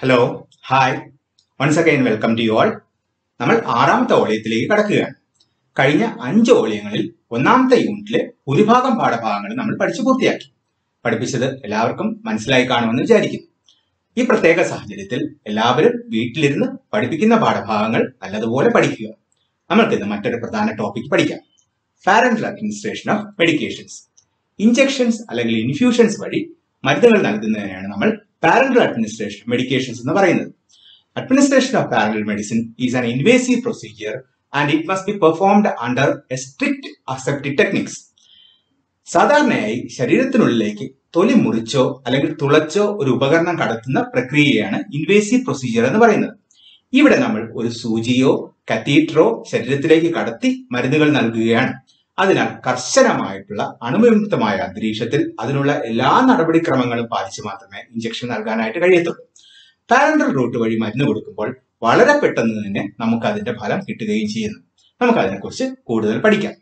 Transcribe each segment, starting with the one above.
Hello hi once again welcome to you all. നമ്മൾ ആറാമത്തെ ഓളിയത്തിലേക്ക് കടക്കുകയാണ്. കഴിഞ്ഞ 5 ഓളിയങ്ങളിൽ ഒന്നാമത്തെ യൂണിറ്റിലെ ഭൂരിഭാഗം പാഠഭാഗങ്ങൾ നമ്മൾ പഠിച്ചു പൂർത്തിയാക്കി. പഠിപ്പിച്ചത് എല്ലാവർക്കും മനസ്സിലായി കാണുമെന്ന് വിചാരിക്കുന്നു. ഈ പ്രത്യേക സാഹചര്യത്തിൽ എല്ലാവരും വീട്ടിലിരുന്ന് പഠിപ്പിക്കുന്ന പാഠഭാഗങ്ങൾ നല്ലതുപോലെ പഠിക്കുക. നമ്മൾക്കിന്ന് മറ്റൊരു പ്രധാന ടോപ്പിക് പഠിക്കാം. Parental administration of medications. Injections അല്ലെങ്കിൽ ഇൻഫ്യൂഷൻസ് വഴി മരുന്നുകൾ നൽകുന്നതിനാണ് നമ്മൾ parenteral administration of medications എന്ന് പറയുന്നത്. Administration of parenteral medicine is an invasive procedure and it must be performed under a strict aseptic techniques. സാധാരണയായി ശരീരത്തിനുള്ളിലേക്ക് തൊലി മുറിച്ചോ അല്ലെങ്കിൽ തുളച്ചോ ഒരു ഉപകരണം കടത്തുന്ന പ്രക്രിയയാണ് ഇൻവേസീവ് പ്രൊസീജിയർ എന്ന് പറയുന്നത്. ഇവിടെ നമ്മൾ ഒരു സൂചിയോ കത്തീറ്ററോ ശരീരത്തിലേക്ക് കടത്തി മരുന്നുകൾ നൽകുകയാണ്. അതിനാൽ കർശനമായിട്ടുള്ള അണുവിമുക്തമായ അന്തരീക്ഷത്തിൽ അതിനുള്ള എല്ലാ നടപടിക്രമങ്ങളും പാലിച്ച് മാത്രമേ ഇഞ്ചക്ഷൻ നൽകാനായിട്ട് കഴിയത്തുള്ളൂ. പാരന്റൽ റൂട്ട് വഴി മരുന്ന് കൊടുക്കുമ്പോൾ വളരെ പെട്ടെന്ന് തന്നെ നമുക്ക് അതിന്റെ ഫലം കിട്ടുകയും ചെയ്യുന്നു. നമുക്ക് അതിനെക്കുറിച്ച് കൂടുതൽ പഠിക്കാം.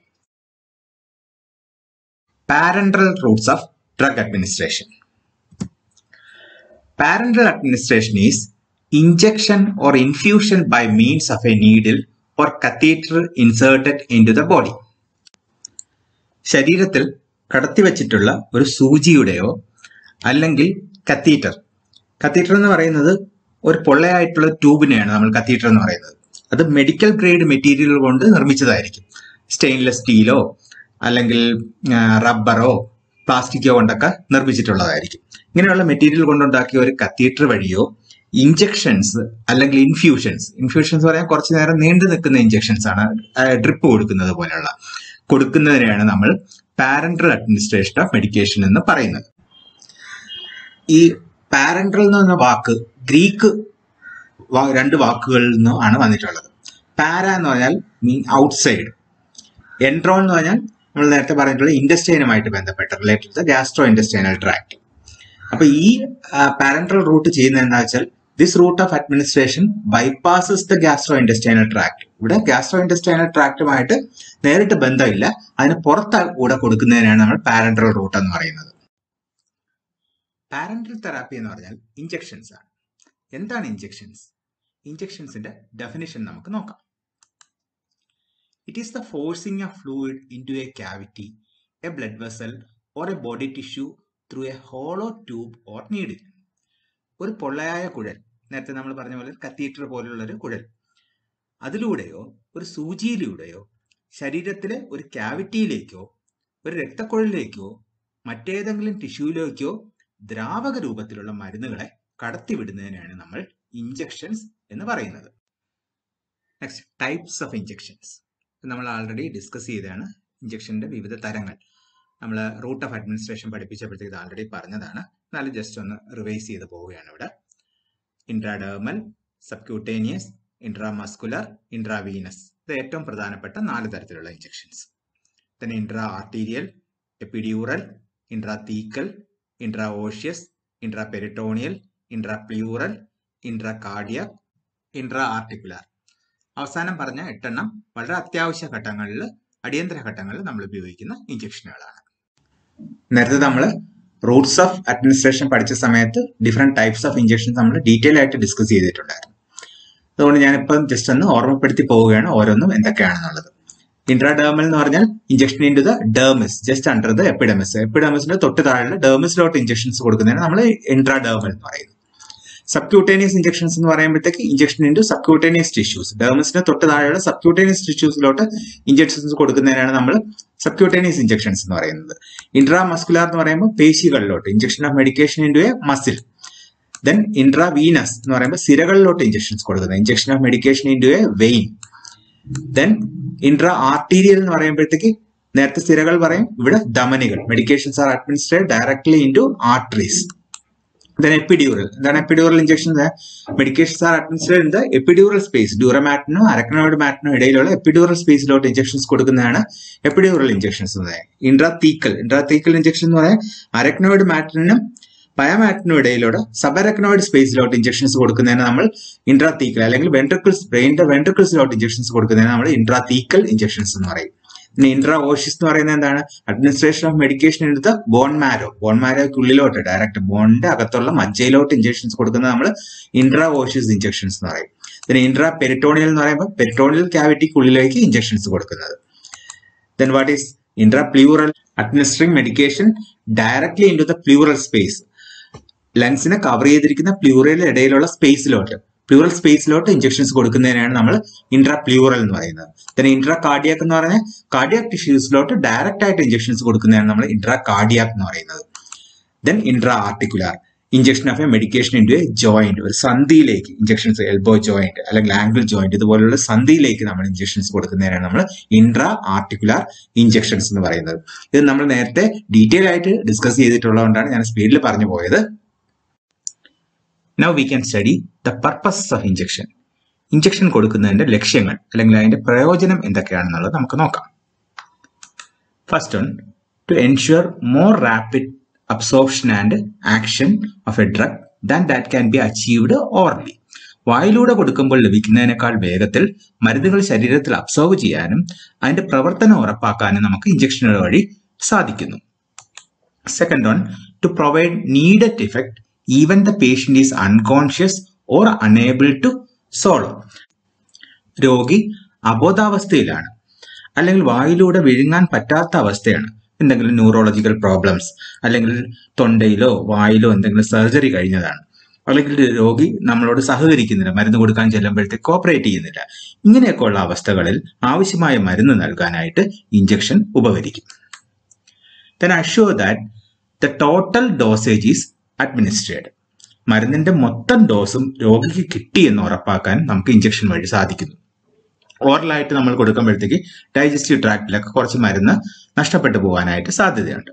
Parental Roots of drug administration. Parental administration is injection or infusion by means of a needle or catheter inserted into the body. ശരീരത്തിൽ കടത്തിവെച്ചിട്ടുള്ള ഒരു സൂചിയുടെയോ അല്ലെങ്കിൽ കത്തീറ്റർ എന്ന് പറയുന്നത് ഒരു പൊള്ളയായിട്ടുള്ള ട്യൂബിനെയാണ് നമ്മൾ കത്തീറ്റർ എന്ന് പറയുന്നത്. അത് മെഡിക്കൽ ഗ്രേഡ് മെറ്റീരിയൽ കൊണ്ട് നിർമ്മിച്ചതായിരിക്കും. സ്റ്റെയിൻലെസ് സ്റ്റീലോ അല്ലെങ്കിൽ റബ്ബറോ പ്ലാസ്റ്റിക്കോ കൊണ്ടൊക്കെ നിർമ്മിച്ചിട്ടുള്ളതായിരിക്കും. ഇങ്ങനെയുള്ള മെറ്റീരിയൽ കൊണ്ടുണ്ടാക്കിയ ഒരു കത്തീറ്റർ വഴിയോ ഇഞ്ചക്ഷൻസ് അല്ലെങ്കിൽ ഇൻഫ്യൂഷൻസ് പറയാൻ കുറച്ചു നേരം നീണ്ടു നിൽക്കുന്ന ഇഞ്ചക്ഷൻസ് ആണ്, ഡ്രിപ്പ് കൊടുക്കുന്നത് പോലെയുള്ള കൊടുക്കുന്നതിനെയാണ് നമ്മൾ പാരന്റൽ അഡ്മിനിസ്ട്രേഷൻ ഓഫ് മെഡിക്കേഷൻ എന്ന് പറയുന്നത്. ഈ പാരന്റൽ എന്ന വാക്ക് ഗ്രീക്ക് 2 വാക്കുകളിൽ നിന്നാണ് വന്നിട്ടുള്ളത്. പാര എന്ന് പറഞ്ഞാൽ ഔട്ട്സൈഡ്, എൻട്രോൺ എന്ന് പറഞ്ഞാൽ നമ്മൾ നേരത്തെ പറഞ്ഞിട്ടുള്ള ഇൻഡസ്റ്റൈനുമായിട്ട് ബന്ധപ്പെട്ട റിലേറ്റഡ് ഗ്യാസ്ട്രോ ഇൻഡസ്റ്റൈനൽ ട്രാക്ട്. അപ്പൊ ഈ പാരന്റൽ റൂട്ട് ചെയ്യുന്നത് എന്താ വെച്ചാൽ this route of administration bypasses the gastro intestinal tract. ഇവിടെ ഗ്യാസ്ട്രോ ഇൻഡസ്റ്റൈനൽ ട്രാക്റ്റുമായിട്ട് നേരിട്ട് ബന്ധമില്ല, അതിന് പുറത്ത് കൂടെ കൊടുക്കുന്നതിനാണ് നമ്മൾ പാരന്റൽ റൂട്ട് എന്ന് പറയുന്നത്. പാരന്റൽ തെറാപ്പി എന്ന് പറഞ്ഞാൽ ഇഞ്ചക്ഷൻസ് ആണ്. എന്താണ് ഇഞ്ചക്ഷൻസ്? ഇഞ്ചക്ഷൻസിന്റെ ഡെഫിനിഷൻ നമുക്ക് നോക്കാം. It is the forcing of fluid into A cavity, A blood vessel or A body tissue through A hollow tube or needle. ഒരു പൊള്ളയായ കുഴൽ, നേരത്തെ നമ്മൾ പറഞ്ഞ പോലെ കത്തീറ്റർ പോലുള്ള ഒരു കുഴൽ, അതിലൂടെയോ ഒരു സൂചിയിലൂടെയോ ശരീരത്തിലെ ഒരു ക്യാവിറ്റിയിലേക്കോ ഒരു രക്തക്കുഴലിലേക്കോ മറ്റേതെങ്കിലും ടിഷ്യൂയിലേക്കോ ദ്രാവക രൂപത്തിലുള്ള മരുന്നുകളെ കടത്തിവിടുന്നതിനാണ് നമ്മൾ ഇഞ്ചക്ഷൻസ് എന്ന് പറയുന്നത്. Next, types of injections. നമ്മൾ ആൾറെഡി ഡിസ്കസ് ചെയ്തതാണ് ഇഞ്ചക്ഷന്റെ വിവിധ തരങ്ങൾ. നമ്മൾ റൂട്ട് ഓഫ് അഡ്മിനിസ്ട്രേഷൻ പഠിപ്പിച്ചപ്പോഴത്തേക്ക് ഇത് ആൾറെഡി പറഞ്ഞതാണ്. എന്നാലും ജസ്റ്റ് ഒന്ന് റിവൈസ് ചെയ്ത് പോവുകയാണ് ഇവിടെ. Intradermal, subcutaneous, intramuscular, intravenous. ഇത് ഏറ്റവും പ്രധാനപ്പെട്ട 4 തരത്തിലുള്ള ഇഞ്ചക്ഷൻസ്. തന്നെ intra arterial, epidural, intrathecal, intra osseous, intra peritoneal, intra pleural, intra cardiac, intra articular. അവസാനം പറഞ്ഞ 8 എണ്ണം വളരെ അത്യാവശ്യ ഘട്ടങ്ങളിൽ, അടിയന്തര ഘട്ടങ്ങളിൽ നമ്മൾ ഉപയോഗിക്കുന്ന ഇഞ്ചക്ഷനുകളാണ്. നേരത്തെ നമ്മൾ റൂട്ട്സ് ഓഫ് അഡ്മിനിസ്ട്രേഷൻ പഠിച്ച സമയത്ത് ഡിഫറെന്റ് ടൈപ്സ് ഓഫ് ഇഞ്ചക്ഷൻസ് നമ്മൾ ഡീറ്റെയിൽ ആയിട്ട് ഡിസ്കസ് ചെയ്തിട്ടുണ്ടായിരുന്നു. അതുകൊണ്ട് ഞാനിപ്പം ജസ്റ്റ് ഒന്ന് ഓർമ്മപ്പെടുത്തി പോവുകയാണ് ഓരോന്നും എന്തൊക്കെയാണെന്നുള്ളത്. ഇൻട്രാഡെർമൽ എന്ന് പറഞ്ഞാൽ injection in to the dermis, just under the epidermis. എപ്പിഡെമിസിന്റെ തൊട്ട് താഴെയുള്ള ഡെർമിസിലോട്ട് ഇഞ്ചക്ഷൻസ് കൊടുക്കുന്നതിന് നമ്മൾ ഇൻട്രാഡെർമൽ എന്ന് പറയുന്നത്. സബ്ക്യൂട്ടേനിയസ് ഇഞ്ചക്ഷൻസ് എന്ന് പറയുമ്പോഴത്തേക്ക് injection into subcutaneous tissues, ഡെർമിസിന്റെ തൊട്ട് താഴെയുള്ള സബ്ക്യൂട്ടേനിയസ് ടിഷ്യൂസിലോട്ട് ഇഞ്ചക്ഷൻസ് കൊടുക്കുന്നതിനാണ് നമ്മൾ സബ്ക്യൂട്ടേനിയസ് ഇഞ്ചക്ഷൻസ് എന്ന് പറയുന്നത്. ഇൻട്രാമസ്കുലർ എന്ന് പറയുമ്പോൾ പേശികളിലോട്ട് injection of medication in to a muscle. Then intravenous എന്ന് പറയുമ്പോൾ സിരകളിലോട്ട് ഇഞ്ചക്ഷൻസ് കൊടുക്കുന്നത്, injection of medication in to a vein. Then intra arterial എന്ന് പറയുമ്പോഴത്തേക്ക് നേരത്തെ സിരകൾ പറയും, ഇവിടെ ധമനികൾ. Medications are administered directly into arteries. Then epidural. എന്താണ് epidural injection? Medications are administered in the epidural space. ഡ്യൂറമാറ്റിനോ അരക്നോയിഡ് മാറ്റിനോ ഇടയിലുള്ള എപ്പിഡ്യൂറൽ സ്പേസിലോട്ട് ഇഞ്ചക്ഷൻസ് കൊടുക്കുന്നതാണ് എപ്പിഡ്യൂറൽ ഇഞ്ചക്ഷൻസ് എന്ന് പറയുന്നത്. ഇൻട്രാതീക്കൽ ഇഞ്ചക്ഷൻ എന്ന് പറയാൻ അരക്നോയിഡ് മാറ്റിനും പയമാറ്റിനും ഇടയിലൂടെ സബരക്നോയിഡ് സ്പേസിലോട്ട് ഇഞ്ചക്ഷൻസ് കൊടുക്കുന്നതിന് നമ്മൾ ഇൻട്രാതീക്കൽ അല്ലെങ്കിൽ ബ്രെയിനിന്റെ വെൻട്രിക്കിൾസിലോട്ട് ഇഞ്ചക്ഷൻസ് കൊടുക്കുന്നതിന് നമ്മൾ ഇൻട്രാതീക്കൽ ഇഞ്ചക്ഷൻസ് എന്ന് പറയും. പിന്നെ ഇൻട്രാ ഓഷ്യസ് എന്ന് പറയുന്നത് എന്താണ്? അഡ്മിനിസ്ട്രേഷൻ ഓഫ് മെഡിക്കേഷൻ എടുത്ത് ബോൺ മാരോയ്ക്കുള്ളിലോട്ട് ഡയറക്റ്റ് ബോണിന്റെ അകത്തുള്ള മജ്ജയിലോട്ട് ഇഞ്ചക്ഷൻസ് കൊടുക്കുന്നത് നമ്മൾ ഇൻട്രാ ഓഷ്യസ് ഇഞ്ചക്ഷൻസ് എന്ന് പറയും. പിന്നെ ഇൻട്രാ പെരിറ്റോണിയൽ എന്ന് പറയുമ്പോൾ പെരിറ്റോണിയൽ ക്യാവിറ്റിക്കുള്ളിലേക്ക് ഇഞ്ചക്ഷൻസ് കൊടുക്കുന്നത്. Then what is intrapleural? Administering medication directly into the pleural space. ലങ്സിനെ കവർ ചെയ്തിരിക്കുന്ന പ്ലൂറലിന് ഇടയിലുള്ള പ്ലൂറൽ സ്പേസിലോട്ട് ഇഞ്ചക്ഷൻസ് കൊടുക്കുന്നതിനാണ് നമ്മൾ ഇൻട്രാപ്ലൂറൽ എന്ന് പറയുന്നത്. then ഇൻട്രാ കാർഡിയാക് എന്ന് പറഞ്ഞാൽ കാർഡിയാക് ടിഷ്യൂസിലോട്ട് ഡയറക്റ്റ് ആയിട്ട് ഇഞ്ചക്ഷൻസ് കൊടുക്കുന്നതിനാണ് നമ്മൾ ഇൻട്രാ കാർഡിയാക് എന്ന് പറയുന്നത്. then intra articular, injection of a medication in to a joint, ഒരു സന്ധിയിലേക്ക് ഇഞ്ചക്ഷൻസ്, എൽബോ ജോയിന്റ് അല്ലെങ്കിൽ ആംഗിൾ ജോയിന്റ് ഇതുപോലുള്ള സന്ധിയിലേക്ക് നമ്മൾ ഇഞ്ചക്ഷൻസ് കൊടുക്കുന്നതിനാണ് നമ്മൾ ഇൻട്രാ ആർട്ടിക്കുലാർ ഇഞ്ചക്ഷൻസ് എന്ന് പറയുന്നത്. ഇത് നമ്മൾ നേരത്തെ ഡീറ്റെയിൽ ആയിട്ട് ഡിസ്കസ് ചെയ്തിട്ടുള്ളതുകൊണ്ടാണ് ഞാൻ സ്പീഡിൽ പറഞ്ഞു പോയത്. Now we can study the purposes of injection. Injection കൊടുക്കുന്നതിന്റെ ലക്ഷ്യങ്ങൾ അല്ലെങ്കിൽ അതിന്റെ പ്രയോജനം എന്തൊക്കെയാണെന്നുള്ളത് നമുക്ക് നോക്കാം. First one, to ensure more rapid absorption and action of a drug than that can be achieved orally. വായിലൂടെ കൊടുക്കുമ്പോൾ ലഭിക്കുന്നതിനേക്കാൾ വേഗത്തിൽ മരുന്നുകൾ ശരീരത്തിൽ അബ്സോർവ് ചെയ്യാനും അതിന്റെ പ്രവർത്തനം ഉറപ്പാക്കാനും നമുക്ക് ഇഞ്ചക്ഷനുകൾ വഴി സാധിക്കുന്നു. Second one, to provide needed effect even the patient is unconscious or unable to swallow. രോഗി അബോധാവസ്ഥയിലാണ് അല്ലെങ്കിൽ വായിലൂടെ വിഴുങ്ങാൻ പറ്റാത്ത അവസ്ഥയാണ്, എന്തെങ്കിലും ന്യൂറോളജിക്കൽ പ്രോബ്ലംസ് അല്ലെങ്കിൽ തൊണ്ടയിലോ വായിലോ എന്തെങ്കിലും സർജറി കഴിഞ്ഞതാണ്, അല്ലെങ്കിൽ രോഗി നമ്മളോട് സഹകരിക്കുന്നില്ല, മരുന്ന് കൊടുക്കാൻ ചെല്ലുമ്പോഴത്തേക്ക് കോപ്പറേറ്റ് ചെയ്യുന്നില്ല. ഇങ്ങനെയൊക്കെ ഉള്ള അവസ്ഥകളിൽ ആവശ്യമായ മരുന്ന് നൽകാനായിട്ട് ഇഞ്ചക്ഷൻ ഉപകരിക്കും. then assure that the total dosage is administered. മരുന്നിന്റെ മൊത്തം ഡോസും രോഗിക്ക് കിട്ടിയെന്ന് ഉറപ്പാക്കാൻ നമുക്ക് ഇഞ്ചക്ഷൻ വഴി സാധിക്കുന്നു. ഓറലായിട്ട് നമ്മൾ കൊടുക്കുമ്പോഴത്തേക്ക് ഡൈജസ്റ്റീവ് ട്രാക്റ്റിലൊക്കെ കുറച്ച് മരുന്ന് നഷ്ടപ്പെട്ടു പോകാനായിട്ട് സാധ്യതയുണ്ട്.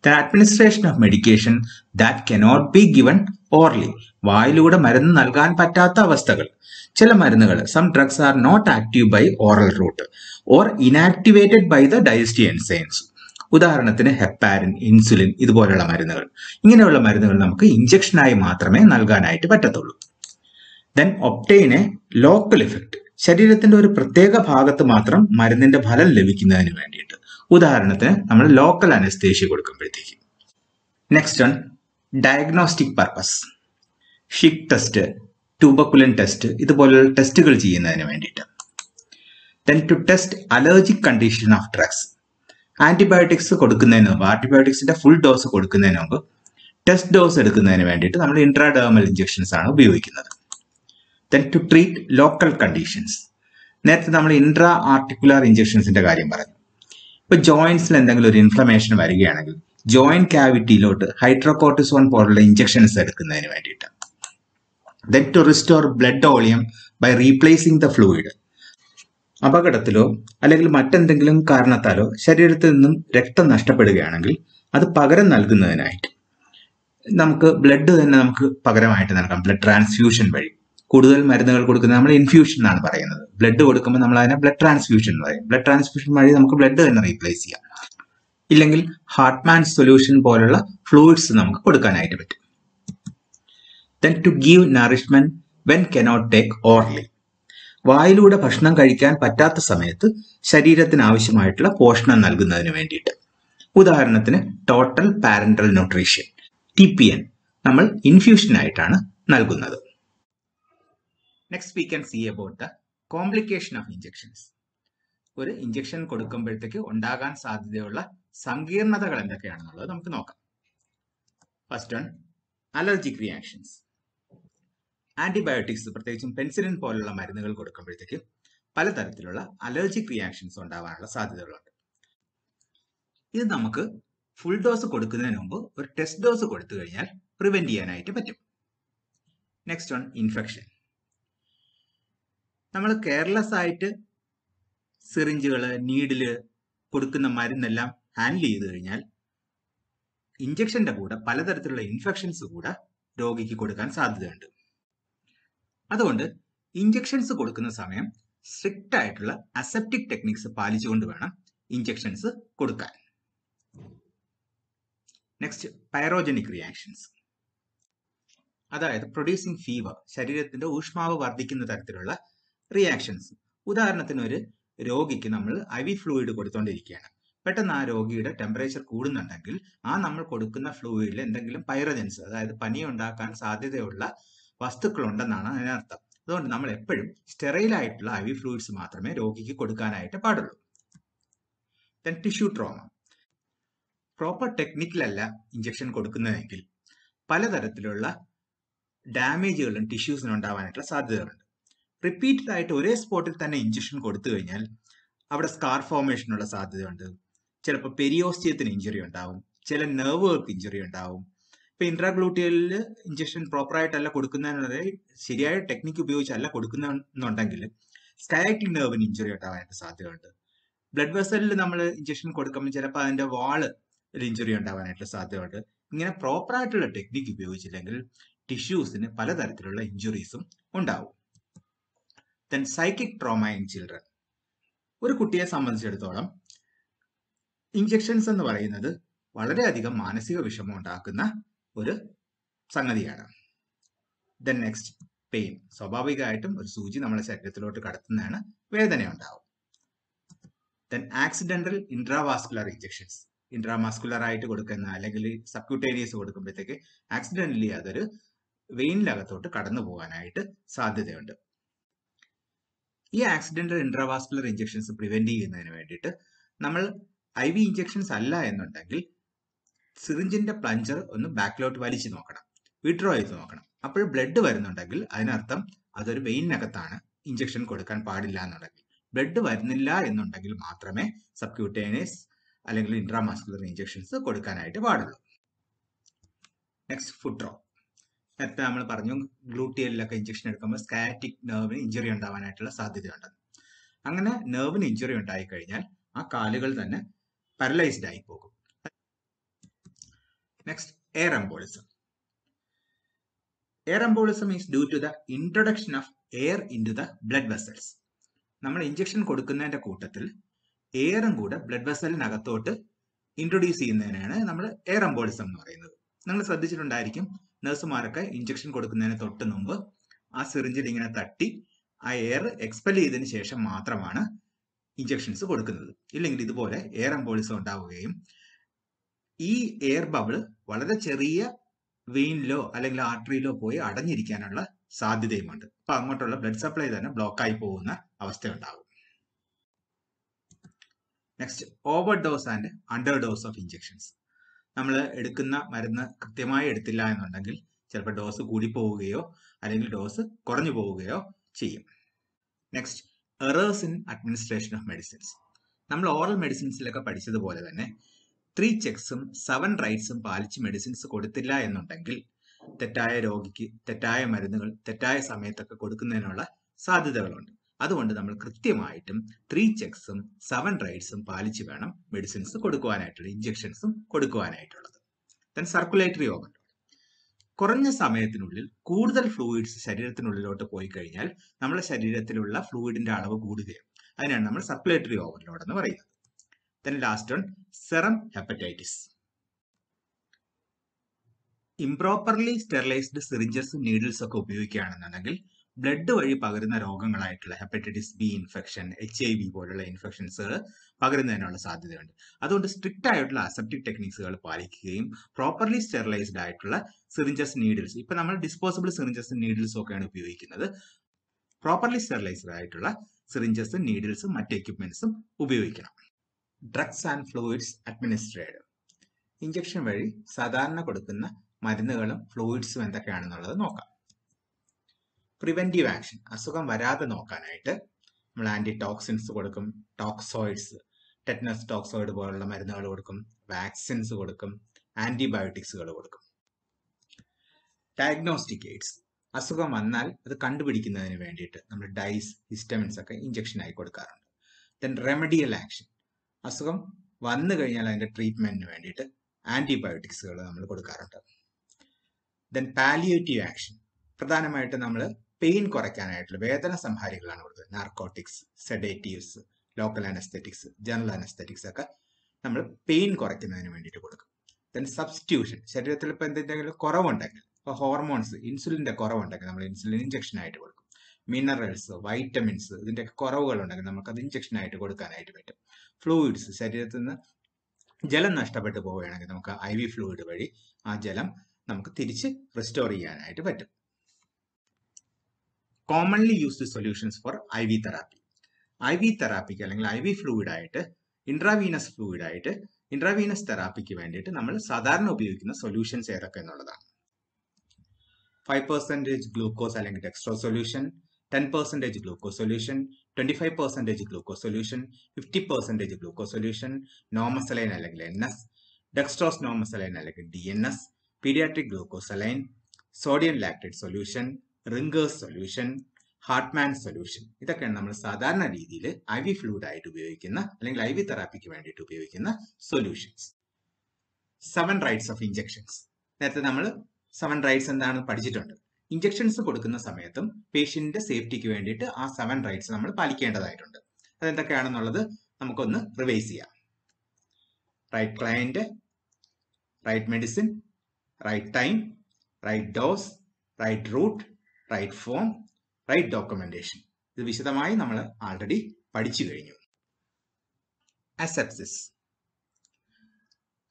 The administration of medication that cannot be given orally. വായിലൂടെ മരുന്ന് നൽകാൻ പറ്റാത്ത അവസ്ഥകൾ. ചില മരുന്നുകൾ, some drugs are not active by oral route or inactivated by the digestive enzymes. ഉദാഹരണത്തിന് ഹെപ്പാരിൻ, ഇൻസുലിൻ ഇതുപോലുള്ള മരുന്നുകൾ. ഇങ്ങനെയുള്ള മരുന്നുകൾ നമുക്ക് ഇഞ്ചക്ഷനായി മാത്രമേ നൽകാനായിട്ട് പറ്റത്തുള്ളൂ. then obtain a local effect. ശരീരത്തിന്റെ ഒരു പ്രത്യേക ഭാഗത്ത് മാത്രം മരുന്നിന്റെ ഫലം ലഭിക്കുന്നതിന് വേണ്ടിയിട്ട്. ഉദാഹരണത്തിന് നമ്മൾ ലോക്കൽ അനസ്തേഷ്യ കൊടുക്കുമ്പോഴത്തേക്ക്. Next one, diagnostic purpose. Schick test, tuberculin test ഇതുപോലുള്ള ടെസ്റ്റുകൾ ചെയ്യുന്നതിന് വേണ്ടിയിട്ട്. then to test allergic condition of drugs. Antibiotics കൊടുക്കുന്നതിന് മുമ്പ്, ആന്റിബയോട്ടിക്സിന്റെ ഫുൾ ഡോസ് കൊടുക്കുന്നതിന് മുമ്പ് ടെസ്റ്റ് ഡോസ് എടുക്കുന്നതിന് വേണ്ടിയിട്ട് നമ്മൾ ഇൻട്രാഡേർമൽ ഇഞ്ചക്ഷൻസ് ആണ് ഉപയോഗിക്കുന്നത്. then to treat local conditions. നേരത്തെ നമ്മൾ ഇൻട്രാ ആർട്ടിക്കുലാർ ഇഞ്ചക്ഷൻസിന്റെ കാര്യം പറഞ്ഞു. ഇപ്പൊ ജോയിന്റ്സിൽ എന്തെങ്കിലും ഒരു ഇൻഫ്ലമേഷൻ വരികയാണെങ്കിൽ ജോയിന്റ് ക്യാവിറ്റിയിലോട്ട് ഹൈഡ്രോകോർട്ടിസോൺ പോലുള്ള ഇഞ്ചക്ഷൻസ് എടുക്കുന്നതിന് വേണ്ടിയിട്ട്. then to restore blood volume by replacing the fluid. അപകടത്തിലോ അല്ലെങ്കിൽ മറ്റെന്തെങ്കിലും കാരണത്താലോ ശരീരത്തിൽ നിന്നും രക്തം നഷ്ടപ്പെടുകയാണെങ്കിൽ അത് പകരം നൽകുന്നതിനായിട്ട് നമുക്ക് ബ്ലഡ് തന്നെ നമുക്ക് പകരമായിട്ട് നൽകാം, ബ്ലഡ് ട്രാൻസ്ഫ്യൂഷൻ വഴി. കൂടുതൽ മരുന്നുകൾ കൊടുക്കുന്നത് നമ്മൾ ഇൻഫ്യൂഷൻ എന്നാണ് പറയുന്നത്. ബ്ലഡ് കൊടുക്കുമ്പോൾ നമ്മൾ അതിനെ ബ്ലഡ് ട്രാൻസ്ഫ്യൂഷൻ എന്ന് പറയും. ബ്ലഡ് ട്രാൻസ്ഫ്യൂഷൻ വഴി നമുക്ക് ബ്ലഡ് തന്നെ റീപ്ലേസ് ചെയ്യാം. ഇല്ലെങ്കിൽ ഹാർട്ട്മാൻ സൊല്യൂഷൻ പോലുള്ള ഫ്ലൂയിഡ്സ് നമുക്ക് കൊടുക്കാനായിട്ട് പറ്റും. then to give nourishment when cannot take orally. വായിലൂടെ ഭക്ഷണം കഴിക്കാൻ പറ്റാത്ത സമയത്ത് ശരീരത്തിന് ആവശ്യമായിട്ടുള്ള പോഷണം നൽകുന്നതിന് വേണ്ടിയിട്ട്. ഉദാഹരണത്തിന് ടോട്ടൽ പാരന്റൽ ന്യൂട്രീഷൻ, TPN നമ്മൾ ഇൻഫ്യൂഷനായിട്ടാണ് നൽകുന്നത്. Next we can see about the complication of injections. ഒരു ഇഞ്ചക്ഷൻ കൊടുക്കുമ്പോഴത്തേക്ക് ഉണ്ടാകാൻ സാധ്യതയുള്ള സങ്കീർണതകൾ എന്തൊക്കെയാണെന്നുള്ളത് നമുക്ക് നോക്കാം. First one, allergic reactions. Antibiotics, പ്രത്യേകിച്ചും പെൻസിലിൻ പോലുള്ള മരുന്നുകൾ കൊടുക്കുമ്പോഴത്തേക്ക് പലതരത്തിലുള്ള അലർജിക് റിയാക്ഷൻസ് ഉണ്ടാവാനുള്ള സാധ്യതകളുണ്ട്. ഇത് നമുക്ക് ഫുൾ ഡോസ് കൊടുക്കുന്നതിന് മുമ്പ് ഒരു ടെസ്റ്റ് ഡോസ് കൊടുത്തു കഴിഞ്ഞാൽ പ്രിവെന്റ് ചെയ്യാനായിട്ട് പറ്റും. Next one, infection. നമ്മൾ കെയർലെസ് ആയിട്ട് സിറിഞ്ചുകള്, നീഡില് കൊടുക്കുന്ന മരുന്നെല്ലാം ഹാൻഡിൽ ചെയ്ത് കഴിഞ്ഞാൽ ഇഞ്ചക്ഷന്റെ കൂടെ പലതരത്തിലുള്ള ഇൻഫെക്ഷൻസ് കൂടെ രോഗിക്ക് കൊടുക്കാൻ സാധ്യതയുണ്ട്. അതുകൊണ്ട് ഇഞ്ചക്ഷൻസ് കൊടുക്കുന്ന സമയം സ്ട്രിക്റ്റ് ആയിട്ടുള്ള അസെപ്റ്റിക് ടെക്നിക്സ് പാലിച്ചുകൊണ്ട് വേണം ഇഞ്ചക്ഷൻസ് കൊടുക്കാൻ. Next, pyrogenic reactions. അതായത് പ്രൊഡ്യൂസിങ് ഫീവർ, ശരീരത്തിന്റെ ഊഷ്മാവ് വർദ്ധിക്കുന്ന തരത്തിലുള്ള റിയാക്ഷൻസ്. ഉദാഹരണത്തിന് ഒരു രോഗിക്ക് നമ്മൾ IV ഫ്ലൂയിഡ് കൊടുത്തുകൊണ്ടിരിക്കുകയാണ്. പെട്ടെന്ന് ആ രോഗിയുടെ ടെമ്പറേച്ചർ കൂടുന്നുണ്ടെങ്കിൽ നമ്മൾ കൊടുക്കുന്ന ഫ്ലൂയിഡിൽ എന്തെങ്കിലും പൈറജൻസ്, അതായത് പനി ഉണ്ടാക്കാൻ സാധ്യതയുള്ള വസ്തുക്കൾ ഉണ്ടെന്നാണ് അതിനർത്ഥം. അതുകൊണ്ട് നമ്മൾ എപ്പോഴും സ്റ്റെറൈൽ ആയിട്ടുള്ള IV ഫ്ലൂയിഡ്സ് മാത്രമേ രോഗിക്ക് കൊടുക്കാനായിട്ട് പാടുള്ളൂ. Then tissue trauma. പ്രോപ്പർ ടെക്നിക്കിലല്ല ഇഞ്ചക്ഷൻ കൊടുക്കുന്നതെങ്കിൽ പലതരത്തിലുള്ള ഡാമേജുകളും ടിഷ്യൂസിന് ഉണ്ടാവാനായിട്ടുള്ള സാധ്യതകളുണ്ട്. റിപ്പീറ്റഡ് ആയിട്ട് ഒരേ സ്പോട്ടിൽ തന്നെ ഇഞ്ചക്ഷൻ കൊടുത്തു കഴിഞ്ഞാൽ അവിടെ സ്കാർ ഫോർമേഷനുള്ള സാധ്യതയുണ്ട്. ചിലപ്പോൾ പെരിയോസ്റ്റിയത്തിന് ഇഞ്ചുറി ഉണ്ടാവും, ചില നെർവുകൾക്ക് ഇഞ്ചുറി ഉണ്ടാവും. ഇപ്പൊ ഇൻട്രാഗ്ലൂട്ടിയലിൽ ഇഞ്ചക്ഷൻ പ്രോപ്പറായിട്ടല്ല കൊടുക്കുന്നതിനുള്ള ശരിയായ ടെക്നിക്ക് ഉപയോഗിച്ചല്ല കൊടുക്കുന്നുണ്ടെങ്കിൽ സ്കയാറ്റിക് നെർവിന് ഇഞ്ചുറി ഉണ്ടാവാനായിട്ട് സാധ്യതയുണ്ട്. ബ്ലഡ് വെസലിൽ നമ്മൾ ഇഞ്ചക്ഷൻ കൊടുക്കുമ്പോൾ ചിലപ്പോൾ അതിന്റെ വാള് ഇഞ്ചുറി ഉണ്ടാവാനായിട്ട് സാധ്യതയുണ്ട്. ഇങ്ങനെ പ്രോപ്പറായിട്ടുള്ള ടെക്നിക്ക് ഉപയോഗിച്ചില്ലെങ്കിൽ ടിഷ്യൂസിന് പലതരത്തിലുള്ള ഇഞ്ചുറീസും ഉണ്ടാവും. Then psychic trauma in children. ഒരു കുട്ടിയെ സംബന്ധിച്ചിടത്തോളം ഇഞ്ചക്ഷൻസ് എന്ന് പറയുന്നത് വളരെയധികം മാനസിക വിഷമം ഉണ്ടാക്കുന്ന ഒരു സംഗതിയാണ്. Then next pain. സ്വാഭാവികമായിട്ടും ഒരു സൂചി നമ്മുടെ ശരീരത്തിലോട്ട് കടത്തുന്നതാണ്, വേദന ഉണ്ടാവും. Then accidental intravascular injections. Intramuscular ആയിട്ട് കൊടുക്കുന്ന അല്ലെങ്കിൽ സബ്ക്യൂട്ടേനിയസ് കൊടുക്കുമ്പോഴത്തേക്ക് ആക്സിഡന്റലി അതൊരു വെയിനിലകത്തോട്ട് കടന്നു പോകാനായിട്ട് സാധ്യതയുണ്ട്. ഈ ആക്സിഡന്റൽ ഇൻട്രാവാസ്കുലർ ഇഞ്ചക്ഷൻസ് പ്രിവെന്റ് ചെയ്യുന്നതിന് വേണ്ടിയിട്ട് നമ്മൾ IV ഇഞ്ചക്ഷൻസ് അല്ല എന്നുണ്ടെങ്കിൽ സിറിഞ്ചിന്റെ പ്ലഞ്ചർ ഒന്ന് ബാക്കിലോട്ട് വലിച്ചു നോക്കണം, വിഡ്രോ ചെയ്ത് നോക്കണം. അപ്പോൾ ബ്ലഡ് വരുന്നുണ്ടെങ്കിൽ അതിനർത്ഥം അതൊരു വെയിനകത്താണ് ഇഞ്ചക്ഷൻ കൊടുക്കാൻ പാടില്ല എന്നുണ്ടെങ്കിൽ. ബ്ലഡ് വരുന്നില്ല എന്നുണ്ടെങ്കിൽ മാത്രമേ സബ്ക്യൂട്ടേനിയസ് അല്ലെങ്കിൽ ഇൻട്രാമാസ്കുലർ ഇഞ്ചക്ഷൻസ് കൊടുക്കാനായിട്ട് പാടുള്ളൂ. Next food drop. നേരത്തെ നമ്മൾ പറഞ്ഞു ഗ്ലൂട്ടിയലിലൊക്കെ ഇഞ്ചക്ഷൻ എടുക്കുമ്പോൾ സ്കാറ്റിക് നെർവിന് ഇഞ്ചുറി ഉണ്ടാവാനായിട്ടുള്ള സാധ്യതയുണ്ട്. അങ്ങനെ നെർവിന് ഇഞ്ചുറി ഉണ്ടായിക്കഴിഞ്ഞാൽ ആ കാലുകൾ തന്നെ പാരലൈസ്ഡ് ആയി പോകും. Next air embolism. Air embolism is due to the introduction of air in to the blood vessels. നമ്മൾ ഇഞ്ചക്ഷൻ കൊടുക്കുന്നതിന്റെ കൂട്ടത്തിൽ എയറും കൂടെ ബ്ലഡ് വെസലിനകത്തോട്ട് ഇൻട്രൊഡ്യൂസ് ചെയ്യുന്നതിനാണ് നമ്മൾ എയർ എംബോളിസം എന്ന് പറയുന്നത്. നിങ്ങൾ ശ്രദ്ധിച്ചിട്ടുണ്ടായിരിക്കും, നഴ്സുമാരൊക്കെ ഇഞ്ചക്ഷൻ കൊടുക്കുന്നതിന് തൊട്ട് മുമ്പ് ആ സിറിഞ്ചിൽ ഇങ്ങനെ തട്ടി ആ എയർ എക്സ്പെൽ ചെയ്തതിന് ശേഷം മാത്രമാണ് ഇഞ്ചക്ഷൻസ് കൊടുക്കുന്നത്. ഇല്ലെങ്കിൽ ഇതുപോലെ എയർ എംബോളിസം ഉണ്ടാവുകയും ഈ എയർ ബബിൾ വളരെ ചെറിയ വെയിനിലോ അല്ലെങ്കിൽ ആർട്ടറിയിലോ പോയി അടഞ്ഞിരിക്കാനുള്ള സാധ്യതയുമുണ്ട്. അപ്പൊ അങ്ങോട്ടുള്ള ബ്ലഡ് സപ്ലൈ തന്നെ ബ്ലോക്കായി പോകുന്ന അവസ്ഥ ഉണ്ടാകും. Next over dose and under dose of injections. നമ്മൾ എടുക്കുന്ന മരുന്ന് കൃത്യമായി എടുത്തില്ല എന്നുണ്ടെങ്കിൽ ചിലപ്പോൾ ഡോസ് കൂടി പോവുകയോ അല്ലെങ്കിൽ ഡോസ് കുറഞ്ഞു പോവുകയോ ചെയ്യും. Next errors in administration of medicines. നമ്മൾ ഓറൽ മെഡിസിൻസിലൊക്കെ പഠിച്ചതുപോലെ തന്നെ 3 ചെക്സും 7 റൈറ്റ്സും പാലിച്ച് മെഡിസിൻസ് കൊടുത്തില്ല എന്നുണ്ടെങ്കിൽ തെറ്റായ രോഗിക്ക് തെറ്റായ മരുന്നുകൾ തെറ്റായ സമയത്തൊക്കെ കൊടുക്കുന്നതിനുള്ള സാധ്യതകളുണ്ട്. അതുകൊണ്ട് നമ്മൾ കൃത്യമായിട്ടും 3 ചെക്സും 7 റൈറ്റ്സും പാലിച്ച് വേണം മെഡിസിൻസ് കൊടുക്കുവാനായിട്ടുള്ള ഇഞ്ചക്ഷൻസും കൊടുക്കുവാനായിട്ടുള്ളത്. Then circulatory overload. കുറഞ്ഞ സമയത്തിനുള്ളിൽ കൂടുതൽ ഫ്ലൂയിഡ്സ് ശരീരത്തിനുള്ളിലോട്ട് പോയി കഴിഞ്ഞാൽ നമ്മുടെ ശരീരത്തിലുള്ള ഫ്ലൂയിഡിന്റെ അളവ് കൂടുകയും അതിനാണ് നമ്മൾ സർക്കുലേറ്ററി ഓവർലോഡ് എന്ന് പറയുന്നത്. Then last one serum hepatitis. Improperly sterilised syringes needles ഒക്കെ ഉപയോഗിക്കുകയാണെന്നുണ്ടെങ്കിൽ ബ്ലഡ് വഴി പകരുന്ന രോഗങ്ങളായിട്ടുള്ള ഹെപ്പറ്റൈറ്റിസ് ബി ഇൻഫെക്ഷൻ, HIV പോലുള്ള ഇൻഫെക്ഷൻസുകൾ പകരുന്നതിനുള്ള സാധ്യതയുണ്ട്. അതുകൊണ്ട് സ്ട്രിക്റ്റ് ആയിട്ടുള്ള അസെപ്റ്റിക് ടെക്നിക്സുകൾ പാലിക്കുകയും പ്രോപ്പർലി സ്റ്റെറിലൈസ്ഡ് ആയിട്ടുള്ള സിറിഞ്ചസ് നീഡിൽസ്, ഇപ്പൊ നമ്മൾ ഡിസ്പോസിബിൾ സിറിഞ്ചസ് നീഡിൽസും ഒക്കെയാണ് ഉപയോഗിക്കുന്നത്. പ്രോപ്പർലി സ്റ്റെറിലൈസ്ഡ് ആയിട്ടുള്ള സിറിഞ്ചസ് നീഡിൽസും മറ്റ് എക്യുപ്മെന്റ്സും ഉപയോഗിക്കണം. Drugs and fluids administered. Injection വഴി സാധാരണ കൊടുക്കുന്ന മരുന്നുകളും ഫ്ലൂയിഡ്സും എന്തൊക്കെയാണെന്നുള്ളത് നോക്കാം. Preventive action. അസുഖം വരാതെ നോക്കാനായിട്ട് നമ്മൾ ആന്റി ടോക്സിൻസ് കൊടുക്കും, ടോക്സോയിഡ്സ്, ടെറ്റനസ് ടോക്സോയിഡ് പോലുള്ള മരുന്നുകൾ കൊടുക്കും, വാക്സിൻസ് കൊടുക്കും, ആന്റിബയോട്ടിക്സുകൾ കൊടുക്കും. Diagnostic AIDS. അസുഖം വന്നാൽ അത് കണ്ടുപിടിക്കുന്നതിന് വേണ്ടിയിട്ട് നമ്മൾ ഡൈസ്, ഹിസ്റ്റമിൻസ് ഒക്കെ ഇഞ്ചക്ഷൻ ആയി കൊടുക്കാറുണ്ട്. Then remedial action. അസുഖം വന്നു കഴിഞ്ഞാൽ അതിന്റെ ട്രീറ്റ്മെന്റിന് വേണ്ടിയിട്ട് ആന്റിബയോട്ടിക്സുകൾ നമ്മൾ കൊടുക്കാറുണ്ട്. Then palliative action. പ്രധാനമായിട്ട് നമ്മൾ പെയിൻ കുറയ്ക്കാനായിട്ടുള്ള വേദന സംഹാരികളാണ് കൊടുക്കുന്നത്. Narcotics, sedatives, local anaesthetics, general anaesthetics ഒക്കെ നമ്മൾ പെയിൻ കുറയ്ക്കുന്നതിന് വേണ്ടിയിട്ട് കൊടുക്കും. Then substitution. ശരീരത്തിൽ ഇപ്പോൾ എന്തെങ്കിലും കുറവുണ്ടെങ്കിൽ, ഇപ്പോൾ ഹോർമോൺസ്, ഇൻസുലിന്റെ കുറവുണ്ടെങ്കിൽ നമ്മൾ ഇൻസുലിൻ ഇഞ്ചക്ഷൻ ആയിട്ട് കൊടുക്കും. മിനറൽസ്, വൈറ്റമിൻസ് ഇതിന്റെ കുറവുകൾ ഉണ്ടെങ്കിൽ നമുക്കത് ഇഞ്ചക്ഷൻ ആയിട്ട് കൊടുക്കാനായിട്ട് പറ്റും. ഫ്ലൂയിഡ്സ്, ശരീരത്തിൽ നിന്ന് ജലം നഷ്ടപ്പെട്ടു പോവുകയാണെങ്കിൽ നമുക്ക് IV ഫ്ലൂയിഡ് വഴി ആ ജലം നമുക്ക് തിരിച്ച് റിസ്റ്റോർ ചെയ്യാനായിട്ട് പറ്റും. Commonly used solutions for IV therapy. IV തെറാപ്പിക്ക് അല്ലെങ്കിൽ IV ഫ്ലൂയിഡ് ആയിട്ട് ഇൻട്രാവീനസ് തെറാപ്പിക്ക് വേണ്ടിയിട്ട് നമ്മൾ സാധാരണ ഉപയോഗിക്കുന്ന സൊല്യൂഷൻസ് ഏതൊക്കെ എന്നുള്ളതാണ്. 5% ഗ്ലൂക്കോസ് അല്ലെങ്കിൽ dextrose solution, 10% glucose solution, 25% glucose solution, 50% glucose solution, normal saline അല്ലെങ്കിൽ NS, ഡെക്സ്ട്രോസ് നോമസലൈൻ അല്ലെങ്കിൽ DNS, paediatric glucose saline, sodium lactate solution, Ringer's solution, Hartmann solution. ഇതൊക്കെയാണ് നമ്മൾ സാധാരണ രീതിയിൽ IV ഫ്ലൂയിഡ് ആയിട്ട് ഉപയോഗിക്കുന്ന അല്ലെങ്കിൽ IV തെറാപ്പിക്ക് വേണ്ടിയിട്ട് ഉപയോഗിക്കുന്ന സൊല്യൂഷൻസ്. 7 rights of injections. നേരത്തെ നമ്മൾ 7 റൈറ്റ്സ് എന്താണ് പഠിച്ചിട്ടുണ്ട്. ഇഞ്ചക്ഷൻസ് കൊടുക്കുന്ന സമയത്തും പേഷ്യന്റിന്റെ സേഫ്റ്റിക്ക് വേണ്ടിയിട്ട് ആ 7 റൈറ്റ്സ് നമ്മൾ പാലിക്കേണ്ടതായിട്ടുണ്ട്. അതെന്തൊക്കെയാണെന്നുള്ളത് നമുക്കൊന്ന് റിവൈസ് ചെയ്യാം. Right client, right medicine, right time, right dose, right route, right form, right documentation. ഇത് വിശദമായി നമ്മൾ ആൾറെഡി പഠിച്ചു കഴിഞ്ഞു.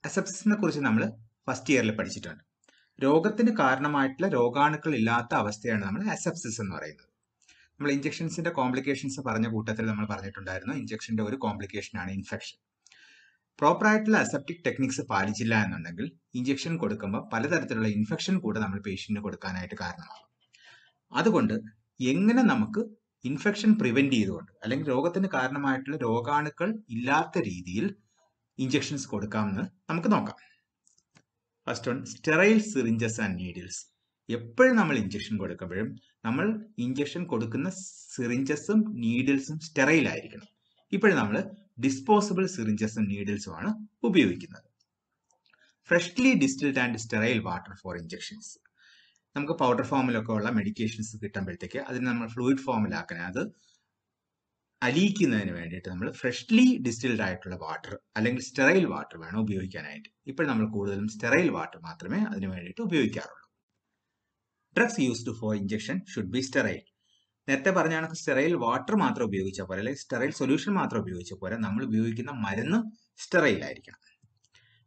അസെപ്സിസിനെ കുറിച്ച് നമ്മൾ ഫസ്റ്റ് ഇയറിൽ പഠിച്ചിട്ടുണ്ട്. രോഗത്തിന് കാരണമായിട്ടുള്ള രോഗാണുക്കൾ ഇല്ലാത്ത അവസ്ഥയാണ് നമ്മൾ അസെപ്സിസ് എന്ന് പറയുന്നത്. നമ്മൾ ഇഞ്ചക്ഷൻസിന്റെ കോംപ്ലിക്കേഷൻസ് പറഞ്ഞ കൂട്ടത്തിൽ നമ്മൾ പറഞ്ഞിട്ടുണ്ടായിരുന്നു. ഇഞ്ചക്ഷന്റെ ഒരു കോംപ്ലിക്കേഷനാണ് ഇൻഫെക്ഷൻ. പ്രോപ്പറായിട്ടുള്ള അസെപ്റ്റിക് ടെക്നിക്സ് പാലിച്ചില്ല എന്നുണ്ടെങ്കിൽ ഇഞ്ചക്ഷൻ കൊടുക്കുമ്പോൾ പലതരത്തിലുള്ള ഇൻഫെക്ഷൻ കൂടെ നമ്മൾ പേഷ്യന്റിന് കൊടുക്കാനായിട്ട് കാരണമാകും. അതുകൊണ്ട് എങ്ങനെ നമുക്ക് ഇൻഫെക്ഷൻ പ്രിവെന്റ് ചെയ്തുകൊണ്ട് അല്ലെങ്കിൽ രോഗത്തിന് കാരണമായിട്ടുള്ള രോഗാണുക്കൾ ഇല്ലാത്ത രീതിയിൽ ഇഞ്ചക്ഷൻസ് കൊടുക്കാമെന്ന് നമുക്ക് നോക്കാം. First one, sterile syringes and needles. എപ്പോഴും നമ്മൾ ഇഞ്ചക്ഷൻ കൊടുക്കുമ്പോഴും നമ്മൾ ഇഞ്ചക്ഷൻ കൊടുക്കുന്ന സിറിഞ്ചസും നീഡിൽസും സ്റ്റെറൈൽ ആയിരിക്കണം. ഇപ്പോഴും നമ്മൾ ഡിസ്പോസിബിൾ സിറിഞ്ചസും നീഡിൽസും ആണ് ഉപയോഗിക്കുന്നത്. Freshly distilled and sterile water for injections. നമുക്ക് പൗഡർ ഫോമിലൊക്കെ ഉള്ള മെഡിക്കേഷൻസ് കിട്ടുമ്പോഴത്തേക്ക് അതിന് നമ്മൾ ഫ്ലൂയിഡ് ഫോമിലാക്കാൻ അത് അലിയിക്കുന്നതിന് വേണ്ടിയിട്ട് നമ്മൾ ഫ്രഷ്ലി ഡിസ്റ്റിൽഡ് ആയിട്ടുള്ള വാട്ടർ അല്ലെങ്കിൽ സ്റ്റെറൈൽ വാട്ടർ വേണം ഉപയോഗിക്കാനായിട്ട്. ഇപ്പോൾ നമ്മൾ കൂടുതലും സ്റ്റെറൈൽ വാട്ടർ മാത്രമേ അതിന് വേണ്ടിയിട്ട് ഉപയോഗിക്കാറുള്ളൂ. Drugs used for injection should be sterile. നേരത്തെ പറഞ്ഞ കണക്ക് സ്റ്റെറൈൽ വാട്ടർ മാത്രം ഉപയോഗിച്ചാൽ പോരെ, അല്ലെങ്കിൽ സ്റ്റെറൈൽ സൊല്യൂഷൻ മാത്രം ഉപയോഗിച്ചാൽ പോരെ, നമ്മൾ ഉപയോഗിക്കുന്ന മരുന്നും സ്റ്റെറൈൽ ആയിരിക്കണം.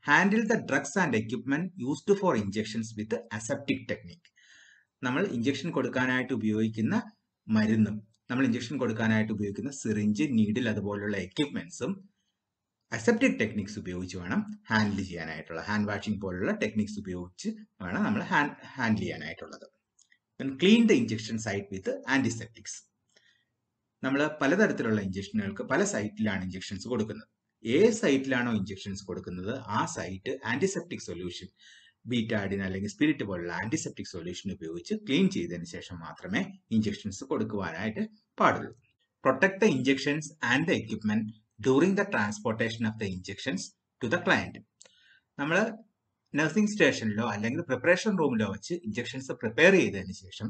Handle the drugs and equipment used for injections with aseptic technique. നമ്മൾ ഇഞ്ചക്ഷൻ കൊടുക്കാനായിട്ട് ഉപയോഗിക്കുന്ന മരുന്നും നമ്മൾ ഇഞ്ചക്ഷൻ കൊടുക്കാനായിട്ട് ഉപയോഗിക്കുന്ന സിറിഞ്ച്, നീഡിൽ അതുപോലുള്ള എക്യുപ്മെന്റ്സും അസെപ്റ്റിക് ടെക്നിക്സ് ഉപയോഗിച്ച് വേണം ഹാൻഡിൽ ചെയ്യാനായിട്ടുള്ള. ഹാൻഡ് വാഷിംഗ് പോലുള്ള ടെക്നിക്സ് ഉപയോഗിച്ച് വേണം നമ്മൾ ഹാൻഡിൽ ചെയ്യാനായിട്ടുള്ളത്. Clean the injection site with antiseptics. നമ്മൾ പലതരത്തിലുള്ള ഇഞ്ചക്ഷനുകൾക്ക് പല സൈറ്റിലാണ് ഇഞ്ചക്ഷൻസ് കൊടുക്കുന്നത്. ഏത് സൈറ്റിലാണോ ഇഞ്ചക്ഷൻസ് കൊടുക്കുന്നത് ആ സൈറ്റ് ആന്റിസെപ്റ്റിക് സൊല്യൂഷൻ, ബീറ്റാഡിൻ അല്ലെങ്കിൽ സ്പിരിറ്റ് പോലുള്ള ആന്റിസെപ്റ്റിക് സൊല്യൂഷൻ ഉപയോഗിച്ച് ക്ലീൻ ചെയ്തതിന് ശേഷം മാത്രമേ ഇഞ്ചക്ഷൻസ് കൊടുക്കുവാനായിട്ട് പാടുള്ളൂ. Protect the injections and the equipment during the transportation of the injections to the client. നമ്മൾ നഴ്സിംഗ് സ്റ്റേഷനിലോ അല്ലെങ്കിൽ പ്രിപ്പറേഷൻ റൂമിലോ വെച്ച് ഇഞ്ചക്ഷൻസ് പ്രിപ്പയർ ചെയ്തതിന് ശേഷം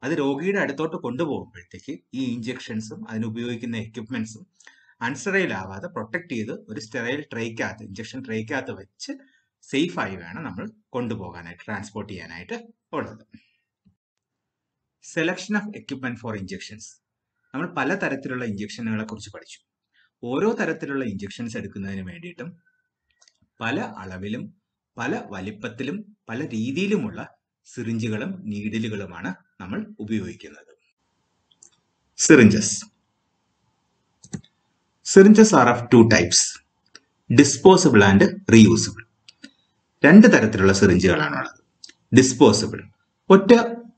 അത് രോഗിയുടെ അടുത്തോട്ട് കൊണ്ടുപോകുമ്പോഴത്തേക്ക് ഈ ഇഞ്ചക്ഷൻസും അതിനുപയോഗിക്കുന്ന എക്യുപ്മെന്റ്സും അൺസ്റ്റെറൈൽ ആവാതെ പ്രൊട്ടക്ട് ചെയ്ത് ഒരു സ്റ്റെറൈൽ ട്രേക്കകത്ത്, ഇഞ്ചക്ഷൻ ട്രേക്കകത്ത് വെച്ച് സേഫായി വേണം നമ്മൾ കൊണ്ടുപോകാനായിട്ട്, ട്രാൻസ്പോർട്ട് ചെയ്യാനായിട്ട് ഉള്ളത്. Selection of equipment for injections. നമ്മൾ പലതരത്തിലുള്ള ഇഞ്ചക്ഷനുകളെ കുറിച്ച് പഠിച്ചു. ഓരോ തരത്തിലുള്ള ഇഞ്ചക്ഷൻസ് എടുക്കുന്നതിന് വേണ്ടിയിട്ടും പല അളവിലും പല വലിപ്പത്തിലും പല രീതിയിലുമുള്ള സിറിഞ്ചുകളും നീഡിലുകളുമാണ് നമ്മൾ ഉപയോഗിക്കുന്നത്. Syringes. Syringes are of 2 types, disposable and reusable. 2 തരത്തിലുള്ള സിറിഞ്ചുകളാണുള്ളത്. ഡിസ്പോസിബിൾ, ഒറ്റ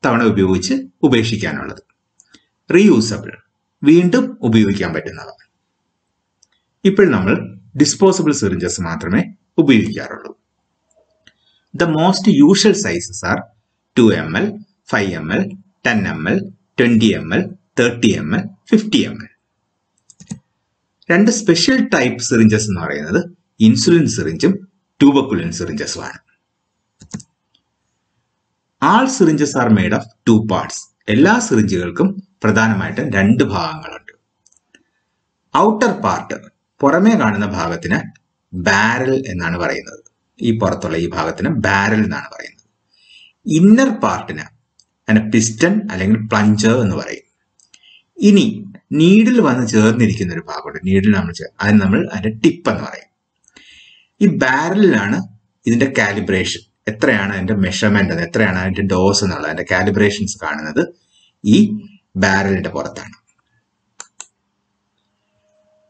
തവണ ഉപയോഗിച്ച് ഉപേക്ഷിക്കാനുള്ളത്. റീയൂസബിൾ, വീണ്ടും ഉപയോഗിക്കാൻ പറ്റുന്നവ. ഇപ്പോൾ നമ്മൾ ഡിസ്പോസിബിൾ സിറിഞ്ചസ് മാത്രമേ ഉപയോഗിക്കാറുള്ളൂ. The most usual sizes are 2 ml, 5 ml, 10 ml, 20 ml, 30 ml, 50 ml. 2 special type syringes എന്ന് പറയുന്നത് ഇൻസുലിൻ സിറിഞ്ചും ട്യൂബക്കുലിൻ സിറിഞ്ചസുമാണ്. All syringes are made of 2 parts. എല്ലാ സിറിഞ്ചുകൾക്കും പ്രധാനമായിട്ടും 2 ഭാഗങ്ങളുണ്ട്. ഔട്ടർ പാർട്ട്, പുറമേ കാണുന്ന ഭാഗത്തിന് ബാരൽ എന്നാണ് പറയുന്നത്. ഈ പുറത്തുള്ള ഈ ഭാഗത്തിന് ബാരൽ എന്നാണ് പറയുന്നത്. ഇന്നർ പാർട്ടിന് അതിന് പിസ്റ്റൺ അല്ലെങ്കിൽ പ്ലഞ്ചർ എന്ന് പറയും. ഇനി നീഡിൽ വന്ന് ചേർന്നിരിക്കുന്ന ഒരു ഭാഗമുണ്ട്. നീഡിൽ അതിന് നമ്മൾ അതിന്റെ ടിപ്പ് എന്ന് പറയും. ഈ ബാരലിലാണ് ഇതിന്റെ കാലിബ്രേഷൻ, എത്രയാണ് അതിന്റെ മെഷർമെന്റ്, എത്രയാണ് അതിന്റെ ഡോസ് എന്നുള്ളത്, അതിന്റെ കാലിബ്രേഷൻസ് കാണുന്നത് ഈ ബാരലിന്റെ പുറത്താണ്.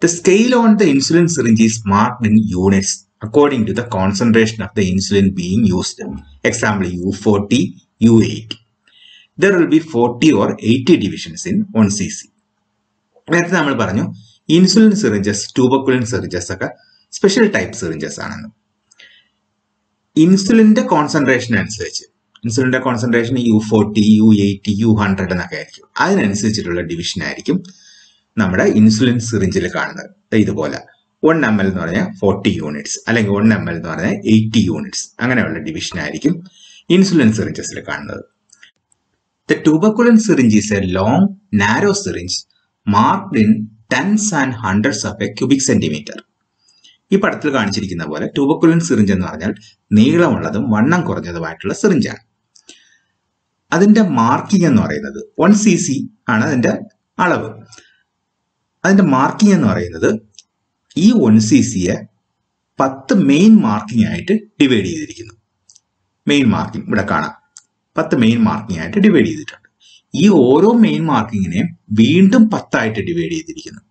The scale on the insulin syringe is marked in units according to the concentration of the insulin being used. Example, U40, U80. There will be 40 or 80 divisions in 1 cc. നേരത്തെ നമ്മൾ പറഞ്ഞു ഇൻസുലിൻ സിറിഞ്ചസ്, ട്യൂബക്കുലിൻ സിറിഞ്ചസ് ഒക്കെ special type syringes ആണെന്ന്. ഇൻസുലിന്റെ concentration അനുസരിച്ച്, ഇൻസുലിന്റെ concentration U40, U80, U100 എന്നൊക്കെ ആയിരിക്കും. അതിനനുസരിച്ചിട്ടുള്ള division ആയിരിക്കും നമ്മുടെ ഇൻസുലിൻ സിറിഞ്ചിൽ കാണുന്നത്. ഇതുപോലെ 1 ml എന്ന് പറഞ്ഞാൽ 40 യൂണിറ്റ്സ്, അല്ലെങ്കിൽ 1 ml എന്ന് പറഞ്ഞാൽ 80 യൂണിറ്റ്സ്, അങ്ങനെയുള്ള ഡിവിഷൻ ആയിരിക്കും ഇൻസുലിൻ സിറിഞ്ചസിൽ കാണുന്നത്. The tuberculin syringe is a long, narrow syringe marked in tens and hundreds of a cubic centimeter. ഈ പടത്തിൽ കാണിച്ചിരിക്കുന്ന പോലെ ട്യൂബക്കുലിൻ സിറിഞ്ച് എന്ന് പറഞ്ഞാൽ നീളമുള്ളതും വണ്ണം കുറഞ്ഞതുമായിട്ടുള്ള സിറിഞ്ചാണ്. അതിന്റെ മാർക്കിംഗ് എന്ന് പറയുന്നത് 1 cc ആണ് അതിന്റെ അളവ്. അതിന്റെ മാർക്കിംഗ് എന്ന് പറയുന്നത് ഈ 1 cc-യെ 10 മെയിൻ മാർക്കിംഗ് ആയിട്ട് ഡിവൈഡ് ചെയ്തിരിക്കുന്നു. മെയിൻ മാർക്കിംഗ് ഇവിടെ കാണാം, 10 മെയിൻ മാർക്കിംഗ് ആയിട്ട് ഡിവൈഡ് ചെയ്തിട്ടുണ്ട്. ഈ ഓരോ മെയിൻ മാർക്കിങ്ങിനെയും വീണ്ടും 10 ആയിട്ട് ഡിവൈഡ് ചെയ്തിരിക്കുന്നു.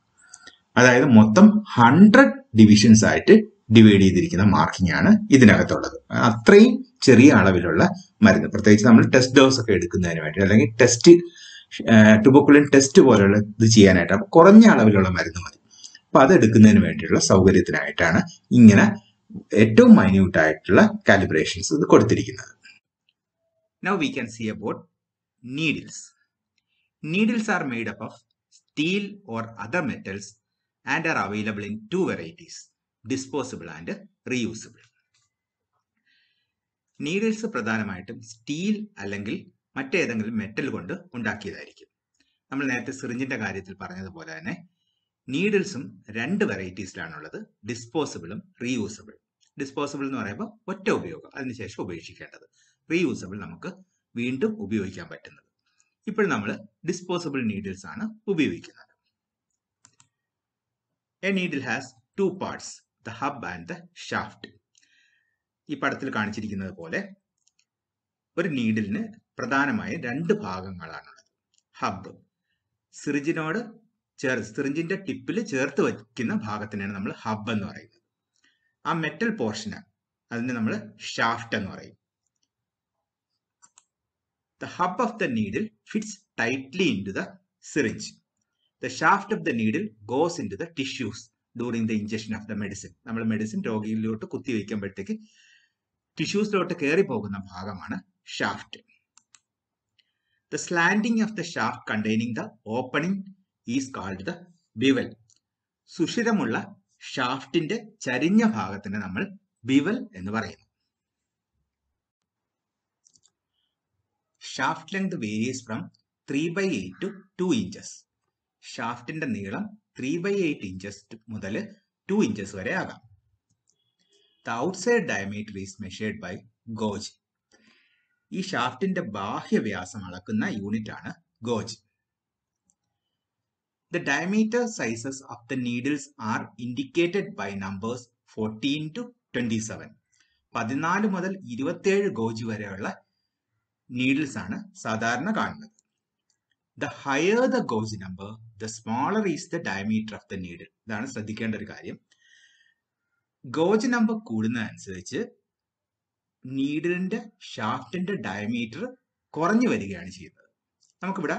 അതായത് മൊത്തം 100 ഡിവിഷൻസ് ആയിട്ട് ഡിവൈഡ് ചെയ്തിരിക്കുന്ന മാർക്കിംഗ് ആണ് ഇതിനകത്തുള്ളത്. അത്രയും ചെറിയ അളവിലുള്ള മരുന്ന്, പ്രത്യേകിച്ച് നമ്മൾ ടെസ്റ്റ് ഡോസ് ഒക്കെ എടുക്കുന്നതിന് വേണ്ടി, അല്ലെങ്കിൽ ടെസ്റ്റ് ട്യൂബക്കുലിൻ ടെസ്റ്റ് പോലുള്ള ഇത് ചെയ്യാനായിട്ട് അപ്പൊ കുറഞ്ഞ അളവിലുള്ള മരുന്ന് മതി. അപ്പൊ അത് എടുക്കുന്നതിന് വേണ്ടിയുള്ള സൗകര്യത്തിനായിട്ടാണ് ഇങ്ങനെ ഏറ്റവും മൈന്യൂട്ട് ആയിട്ടുള്ള കാലിബ്രേഷൻസ് ഇത് കൊടുത്തിരിക്കുന്നത്. Now we can see about needles. Needles are made up of steel or other metals and are available in 2 varieties, disposable and reusable. Needles പ്രധാനമായിട്ടും സ്റ്റീൽ അല്ലെങ്കിൽ മറ്റേതെങ്കിലും മെറ്റൽ കൊണ്ട് ഉണ്ടാക്കിയതായിരിക്കും. നമ്മൾ നേരത്തെ സിറിഞ്ചിന്റെ കാര്യത്തിൽ പറഞ്ഞതുപോലെ തന്നെ നീഡിൽസും 2 വെറൈറ്റീസിലാണുള്ളത്, ഡിസ്പോസിബിളും റീയൂസബിൾ. ഡിസ്പോസിബിൾ എന്ന് പറയുമ്പോൾ ഒറ്റ ഉപയോഗം, അതിനുശേഷം ഉപേക്ഷിക്കേണ്ടത്. റീയൂസബിൾ നമുക്ക് വീണ്ടും ഉപയോഗിക്കാൻ പറ്റുന്നത്. ഇപ്പോൾ നമ്മൾ ഡിസ്പോസിബിൾ നീഡിൽസ് ആണ് ഉപയോഗിക്കുന്നത്. A needle has 2 parts, the hub and the shaft. ഈ പടത്തിൽ കാണിച്ചിരിക്കുന്നത് പോലെ ഒരു നീഡിലിന് പ്രധാനമായും 2 ഭാഗങ്ങളാണുള്ളത്. ഹബ്, സിറിഞ്ചിനോട് സിറിഞ്ചിന്റെ ടിപ്പിൽ ചേർത്ത് വയ്ക്കുന്ന ഭാഗത്തിനാണ് നമ്മൾ ഹബ് എന്ന് പറയുന്നത്. ആ മെറ്റൽ പോർഷന് അതിന് നമ്മൾ ഷാഫ്റ്റ് എന്ന് പറയും. The hub of the needle fits tightly into the syringe. The shaft of the needle goes into the tissues during the ingestion of the medicine. നമ്മൾ മെഡിസിൻ രോഗിയിലോട്ട് കുത്തിവയ്ക്കുമ്പോഴത്തേക്ക് ടിഷ്യൂസിലോട്ട് കയറി പോകുന്ന ഭാഗമാണ് shaft. The slanting of the shaft containing the opening is called the bevel. സുഷിരമുള്ള ഷാഫ്റ്റിന്റെ ചരിഞ്ഞ ഭാഗത്തിന് നമ്മൾ bevel എന്ന് പറയുന്നു. Shaft length varies from 3/8 to 2 inches. ഷാഫ്റ്റിന്റെ നീളം 3/8 inches മുതൽ 2 inches വരെ ആകാം. The outside diameter is measured by gauge. ഈ ഷാഫ്റ്റിന്റെ ബാഹ്യവ്യാസം അളക്കുന്ന യൂണിറ്റ് ആണ് gauge. The diameter sizes of the needles are indicated by numbers 14 to 27. 14 മുതൽ 27 ഗോജ് വരെയുള്ള നീഡിൽസ് ആണ് സാധാരണ കാണുന്നത്. The higher the gauge number, the smaller is the diameter of the needle. ഇതാണ് ശ്രദ്ധിക്കേണ്ട ഒരു കാര്യം. ഗോജ് നമ്പർ കൂടുന്നതനുസരിച്ച് നീഡിലിന്റെ ഷാഫ്റ്റിന്റെ ഡയമീറ്റർ കുറഞ്ഞു വരികയാണ് ചെയ്യുന്നത്. നമുക്കിവിടെ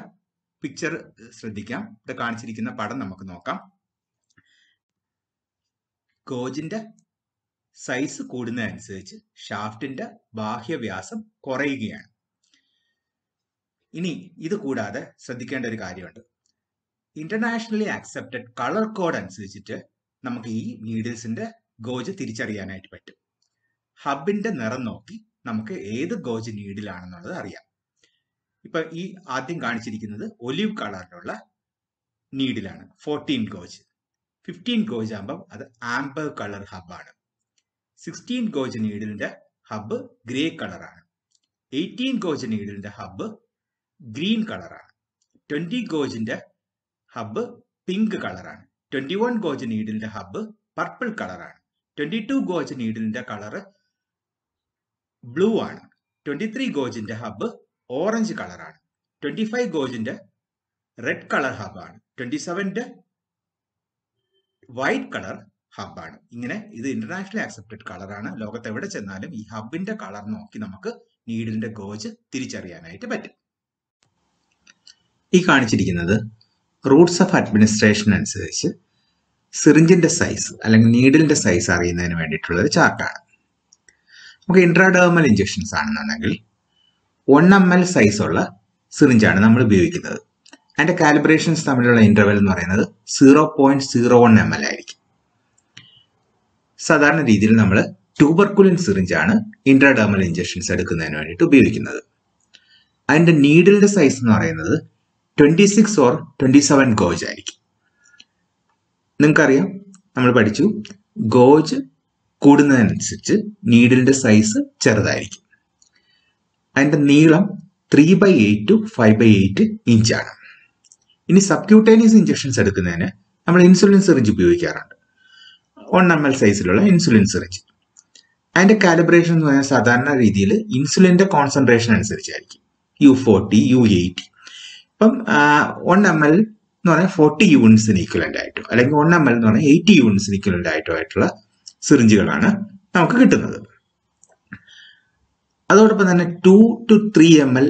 പിക്ചർ ശ്രദ്ധിക്കാം. ഇവിടെ കാണിച്ചിരിക്കുന്ന പടം നമുക്ക് നോക്കാം. ഗോജിന്റെ സൈസ് കൂടുന്നതനുസരിച്ച് ഷാഫ്റ്റിന്റെ ബാഹ്യവ്യാസം കുറയുകയാണ്. ഇനി ഇത് കൂടാതെ ശ്രദ്ധിക്കേണ്ട ഒരു കാര്യമുണ്ട്. ഇന്റർനാഷണലി ആക്സെപ്റ്റഡ് കളർ കോഡ് അനുസരിച്ചിട്ട് നമുക്ക് ഈ നീഡിൽസിന്റെ ഗോജ് തിരിച്ചറിയാനായിട്ട് പറ്റും. ഹബിന്റെ നിറം നോക്കി നമുക്ക് ഏത് ഗോജ് നീഡിലാണെന്നുള്ളത് അറിയാം. ഇപ്പൊ ഈ ആദ്യം കാണിച്ചിരിക്കുന്നത് ഒലിവ് കളറിലുള്ള നീഡിലാണ്, 14 ഗോജ്. 15 ഗോജ് ആകുമ്പോൾ അത് ആംബർ കളർ ഹബാണ്. 16 ഗോജ് നീഡിലിന്റെ ഹബ് ഗ്രേ കളറാണ്. 18 ഗോജ് നീഡിലിന്റെ ഹബ് ഗ്രീൻ കളറാണ്. 20 ഗോജിന്റെ ഹബ്ബ് പിങ്ക് കളറാണ്. 21 ഗോജ് നീഡിലിന്റെ ഹബ്ബ് പർപ്പിൾ കളറാണ്. 22 ഗോജ് നീഡിലിന്റെ കളറ് ബ്ലൂ ആണ്. 23 ഗോജിന്റെ ഹബ്ബ് ഓറഞ്ച് കളറാണ്. 25 ഗോജിന്റെ റെഡ് കളർ ഹബ്ബാണ്. 27ന്റെ വൈറ്റ് കളർ ഹബ്ബാണ്. ഇങ്ങനെ ഇത് ഇന്റർനാഷണലി അക്സെപ്റ്റഡ് കളറാണ്. ലോകത്ത് എവിടെ ചെന്നാലും ഈ ഹബിന്റെ കളർ നോക്കി നമുക്ക് നീഡിലിന്റെ ഗോജ് തിരിച്ചറിയാനായിട്ട് പറ്റും. ഈ കാണിച്ചിരിക്കുന്നത് റൂട്ട്സ് ഓഫ് അഡ്മിനിസ്ട്രേഷൻ അനുസരിച്ച് സിറിഞ്ചിന്റെ സൈസ് അല്ലെങ്കിൽ നീഡിലിന്റെ സൈസ് അറിയുന്നതിന് വേണ്ടിയിട്ടുള്ള ഒരു ചാർട്ടാണ്. നമുക്ക് ഇൻട്രാഡേർമൽ ഇഞ്ചക്ഷൻസ് ആണെന്നുണ്ടെങ്കിൽ 1 ml സൈസുള്ള സിറിഞ്ചാണ് നമ്മൾ ഉപയോഗിക്കുന്നത്. അതിന്റെ കാലിബ്രേഷൻസ് തമ്മിലുള്ള ഇന്റർവെൽ എന്ന് പറയുന്നത് 0.01 ml ആയിരിക്കും. സാധാരണ രീതിയിൽ നമ്മൾ ട്യൂബർക്കുലിൻ സിറിഞ്ചാണ് ഇൻട്രാഡേർമൽ ഇഞ്ചക്ഷൻസ് എടുക്കുന്നതിന് വേണ്ടിയിട്ട് ഉപയോഗിക്കുന്നത്. അതിന്റെ നീഡിലിന്റെ സൈസ് എന്ന് പറയുന്നത് 26 or 27 ഗോജ് ആയിരിക്കും. നിങ്ങൾക്കറിയാം, നമ്മൾ പഠിച്ചു, ഗോജ് കൂടുന്നതിനനുസരിച്ച് നീഡിലിന്റെ സൈസ് ചെറുതായിരിക്കും. അതിന്റെ നീളം 3/8 to 5/8 ഇഞ്ചാണ്. ഇനി സബ്ക്യൂട്ടേനിയസ് ഇഞ്ചക്ഷൻസ് എടുക്കുന്നതിന് നമ്മൾ ഇൻസുലിൻ സിറിഞ്ച് ഉപയോഗിക്കാറുണ്ട്. 1 ml സൈസിലുള്ള ഇൻസുലിൻ സിറിഞ്ച്. അതിന്റെ കാലിബ്രേഷൻ എന്ന് പറഞ്ഞാൽ സാധാരണ രീതിയിൽ ഇൻസുലിന്റെ കോൺസെൻട്രേഷൻ അനുസരിച്ചായിരിക്കും. U40, U80. ഇപ്പം 1 ml എന്ന് പറഞ്ഞാൽ 40 യൂണിറ്റ്സിന് ഈക്വലന്റ് ആയിട്ടോ അല്ലെങ്കിൽ 1 ml എന്ന് പറഞ്ഞാൽ 80 യൂണിറ്റ്സിന് ഈക്വലന്റ് ആയിട്ടോ ആയിട്ടുള്ള സിറിഞ്ചുകളാണ് നമുക്ക് കിട്ടുന്നത്. അതോടൊപ്പം തന്നെ 2 to 3 ml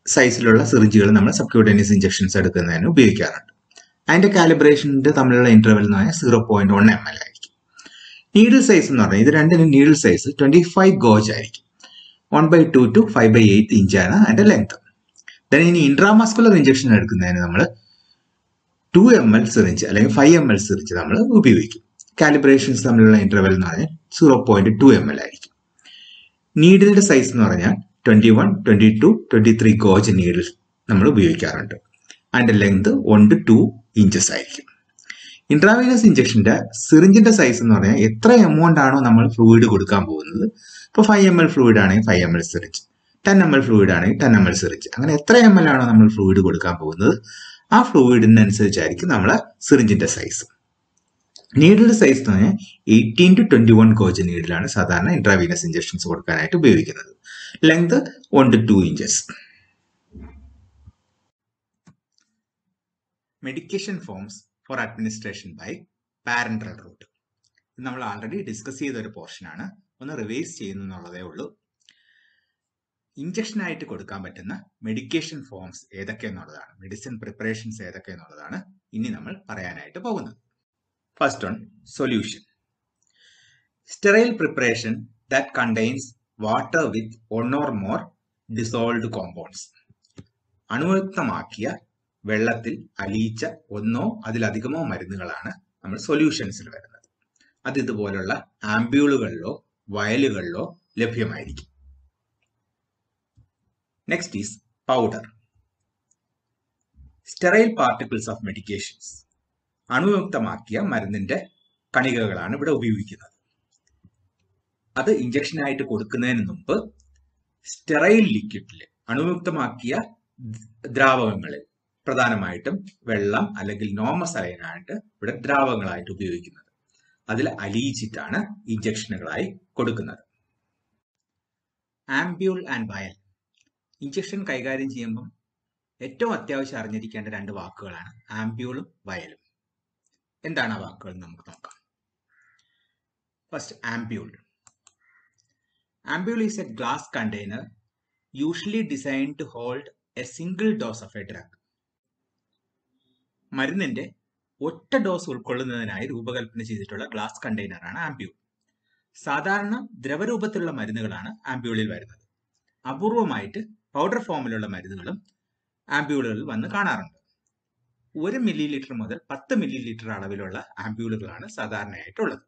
സൈസിലുള്ള സിറിഞ്ചുകൾ നമ്മൾ സബ്ക്യൂട്ടേനിയസ് ഇഞ്ചക്ഷൻസ് എടുക്കുന്നതിന് ഉപയോഗിക്കാറുണ്ട്. അതിന്റെ കാലിബ്രേഷൻ്റെ തമ്മിലുള്ള ഇന്റർവെൽ എന്ന് പറഞ്ഞാൽ 0.1 ml ആയിരിക്കും. നീഡിൽ സൈസ് എന്ന് പറഞ്ഞാൽ ഇത് രണ്ടിനും നീഡിൽ സൈസ് 25 ഗോജ് ആയിരിക്കും. 1/2 to 5/8 ഇഞ്ചാണ് അതിന്റെ ലെങ്ത്. ഇനി ഇൻട്രാമസ്കുലർ ഇഞ്ചക്ഷൻ എടുക്കുന്നതിന് നമ്മൾ 2 ml സിറിഞ്ച് അല്ലെങ്കിൽ 5 ml സിറിഞ്ച് നമ്മൾ ഉപയോഗിക്കും. കാലിബ്രേഷൻസ് തമ്മിലുള്ള ഇന്റർവെൽ എന്ന് പറഞ്ഞാൽ 0.2 ml ആയിരിക്കും. നീഡിലിന്റെ സൈസ് എന്ന് പറഞ്ഞാൽ 21, 22, 23 ഗോജ് നീഡിൽ നമ്മൾ ഉപയോഗിക്കാറുണ്ട്. അതിന്റെ ലെങ്ത് 1 to 2 ഇഞ്ചസ് ആയിരിക്കും. ഇൻട്രാവീനസ് ഇഞ്ചക്ഷന്റെ സിറിഞ്ചിന്റെ സൈസ് എന്ന് പറഞ്ഞാൽ എത്ര എമൗണ്ട് ആണോ നമ്മൾ ഫ്ലൂയിഡ് കൊടുക്കാൻ പോകുന്നത്. ഇപ്പോൾ 5 ml ഫ്ലൂയിഡ് ആണെങ്കിൽ 5 ml സിറിഞ്ച്, 10 ml ഫ്ലൂയിഡ് ആണെങ്കിൽ 10 ml സിറിഞ്ച്, അങ്ങനെ എത്ര ml ആണോ നമ്മൾ ഫ്ലൂയിഡ് കൊടുക്കാൻ പോകുന്നത് ആ ഫ്ലൂയിഡിനനുസരിച്ചായിരിക്കും നമ്മളെ സിറിഞ്ചിന്റെ സൈസ്. നീഡിലിന്റെ സൈസ് എന്ന് പറഞ്ഞാൽ 18 to 21 ഗോജ് നീഡിലാണ് സാധാരണ ഇൻട്രാവീനസ് ഇഞ്ചക്ഷൻസ് കൊടുക്കാനായിട്ട് ഉപയോഗിക്കുന്നത്. Length 1 to 2 inches. Medication forms for administration by parenteral route. ഇത് നമ്മൾ ആൾറെഡി ഡിസ്കസ് ചെയ്ത ഒരു പോർഷനാണ്. ഒന്ന് റിവൈസ് ചെയ്യുന്നുള്ളതേ ഉള്ളൂ. ഇഞ്ചക്ഷൻ ആയിട്ട് കൊടുക്കാൻ പറ്റുന്ന മെഡിക്കേഷൻ ഫോംസ് ഏതൊക്കെയെന്നുള്ളതാണ്, മെഡിസിൻ പ്രിപ്പറേഷൻസ് ഏതൊക്കെയെന്നുള്ളതാണ് ഇനി നമ്മൾ പറയാനായിട്ട് പോകുന്നത്. First one, solution. Sterile preparation that contains water with 1 or more dissolved compounds. അണുയുക്തമാക്കിയ വെള്ളത്തിൽ അലിയിച്ച 1 or അതിലധികമോ മരുന്നുകളാണ് നമ്മൾ സൊല്യൂഷൻസിൽ വരുന്നത്. അത് ഇതുപോലുള്ള ആംബ്യൂളുകളിലോ വയലുകളിലോ ലഭ്യമായിരിക്കും. Next is powder. Sterile particles of medications. അണുയുക്തമാക്കിയ മരുന്നിന്റെ കണികകളാണ് ഇവിടെ ഉപയോഗിക്കുന്നത്. അത് ഇഞ്ചക്ഷനായിട്ട് കൊടുക്കുന്നതിന് മുമ്പ് സ്റ്റെറൈൽ ലിക്വിഡിൽ അണുയുക്തമാക്കിയ ദ്രാവകങ്ങളിൽ, പ്രധാനമായിട്ടും വെള്ളം അല്ലെങ്കിൽ നോമസലൈനായിട്ട് ഇവിടെ ദ്രാവകങ്ങളായിട്ട് ഉപയോഗിക്കുന്നത്, അതിൽ അലിയിച്ചിട്ടാണ് ഇഞ്ചക്ഷനുകളായി കൊടുക്കുന്നത്. ആംബ്യൂൾ ആൻഡ് വയൽ. ഇഞ്ചക്ഷൻ കൈകാര്യം ചെയ്യുമ്പം ഏറ്റവും അത്യാവശ്യം അറിഞ്ഞിരിക്കേണ്ട 2 വാക്കുകളാണ് ആംബ്യൂളും വയലും. എന്താണ് ആ വാക്കുകൾ നമുക്ക് നോക്കാം. First, ampoule. Ampule is a glass container usually designed to hold a single dose of a drug. മരുന്നിന്റെ ഒറ്റ ഡോസ് ഉൾക്കൊള്ളുന്നതിനായി രൂപകൽപ്പന ചെയ്തിട്ടുള്ള ഗ്ലാസ് കണ്ടെയ്നറാണ് ആംബ്യൂൾ. സാധാരണ ദ്രവരൂപത്തിലുള്ള മരുന്നുകളാണ് ആംബ്യൂളിൽ വരുന്നത്. അപൂർവമായിട്ട് പൗഡർ ഫോമിലുള്ള മരുന്നുകളും ആംബ്യൂളുകളിൽ വന്ന് കാണാറുണ്ട്. 1 milliliter മുതൽ 10 milliliter അളവിലുള്ള ആംബ്യൂളുകളാണ് സാധാരണയായിട്ടുള്ളത്.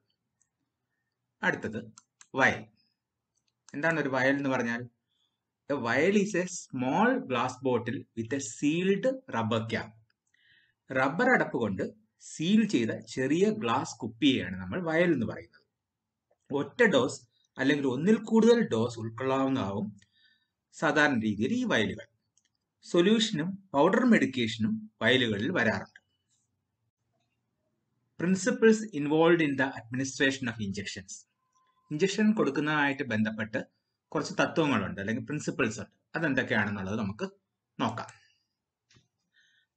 അടുത്തത് വയൽ. എന്താണ് ഒരു വയൽ എന്ന് പറഞ്ഞാൽ? എ വയൽ is A small glass bottle with a sealed rubber cap. Rubber അടപ്പ് കൊണ്ട് സീൽ ചെയ്ത ചെറിയ ഗ്ലാസ് കുപ്പിയെയാണ് നമ്മൾ വയൽ എന്ന് പറയുന്നത്. ഒറ്റ ഡോസ് അല്ലെങ്കിൽ ഒന്നിൽ കൂടുതൽ ഡോസ് ഉൾക്കൊള്ളാവുന്നതാവും സാധാരണ രീതിയിൽ ഈ വയലുകൾ. സൊല്യൂഷനും പൗഡർ മെഡിക്കേഷനും വയലുകളിൽ വരാറുണ്ട്. Principles involve in the administration of injections. Injection കൊടുക്കുന്നതായിട്ട് ബന്ധപ്പെട്ട് കുറച്ച് തത്വങ്ങളുണ്ട് അല്ലെങ്കിൽ പ്രിൻസിപ്പിൾസ് ഉണ്ട്. അതെന്തൊക്കെയാണെന്നുള്ളത് നമുക്ക് നോക്കാം.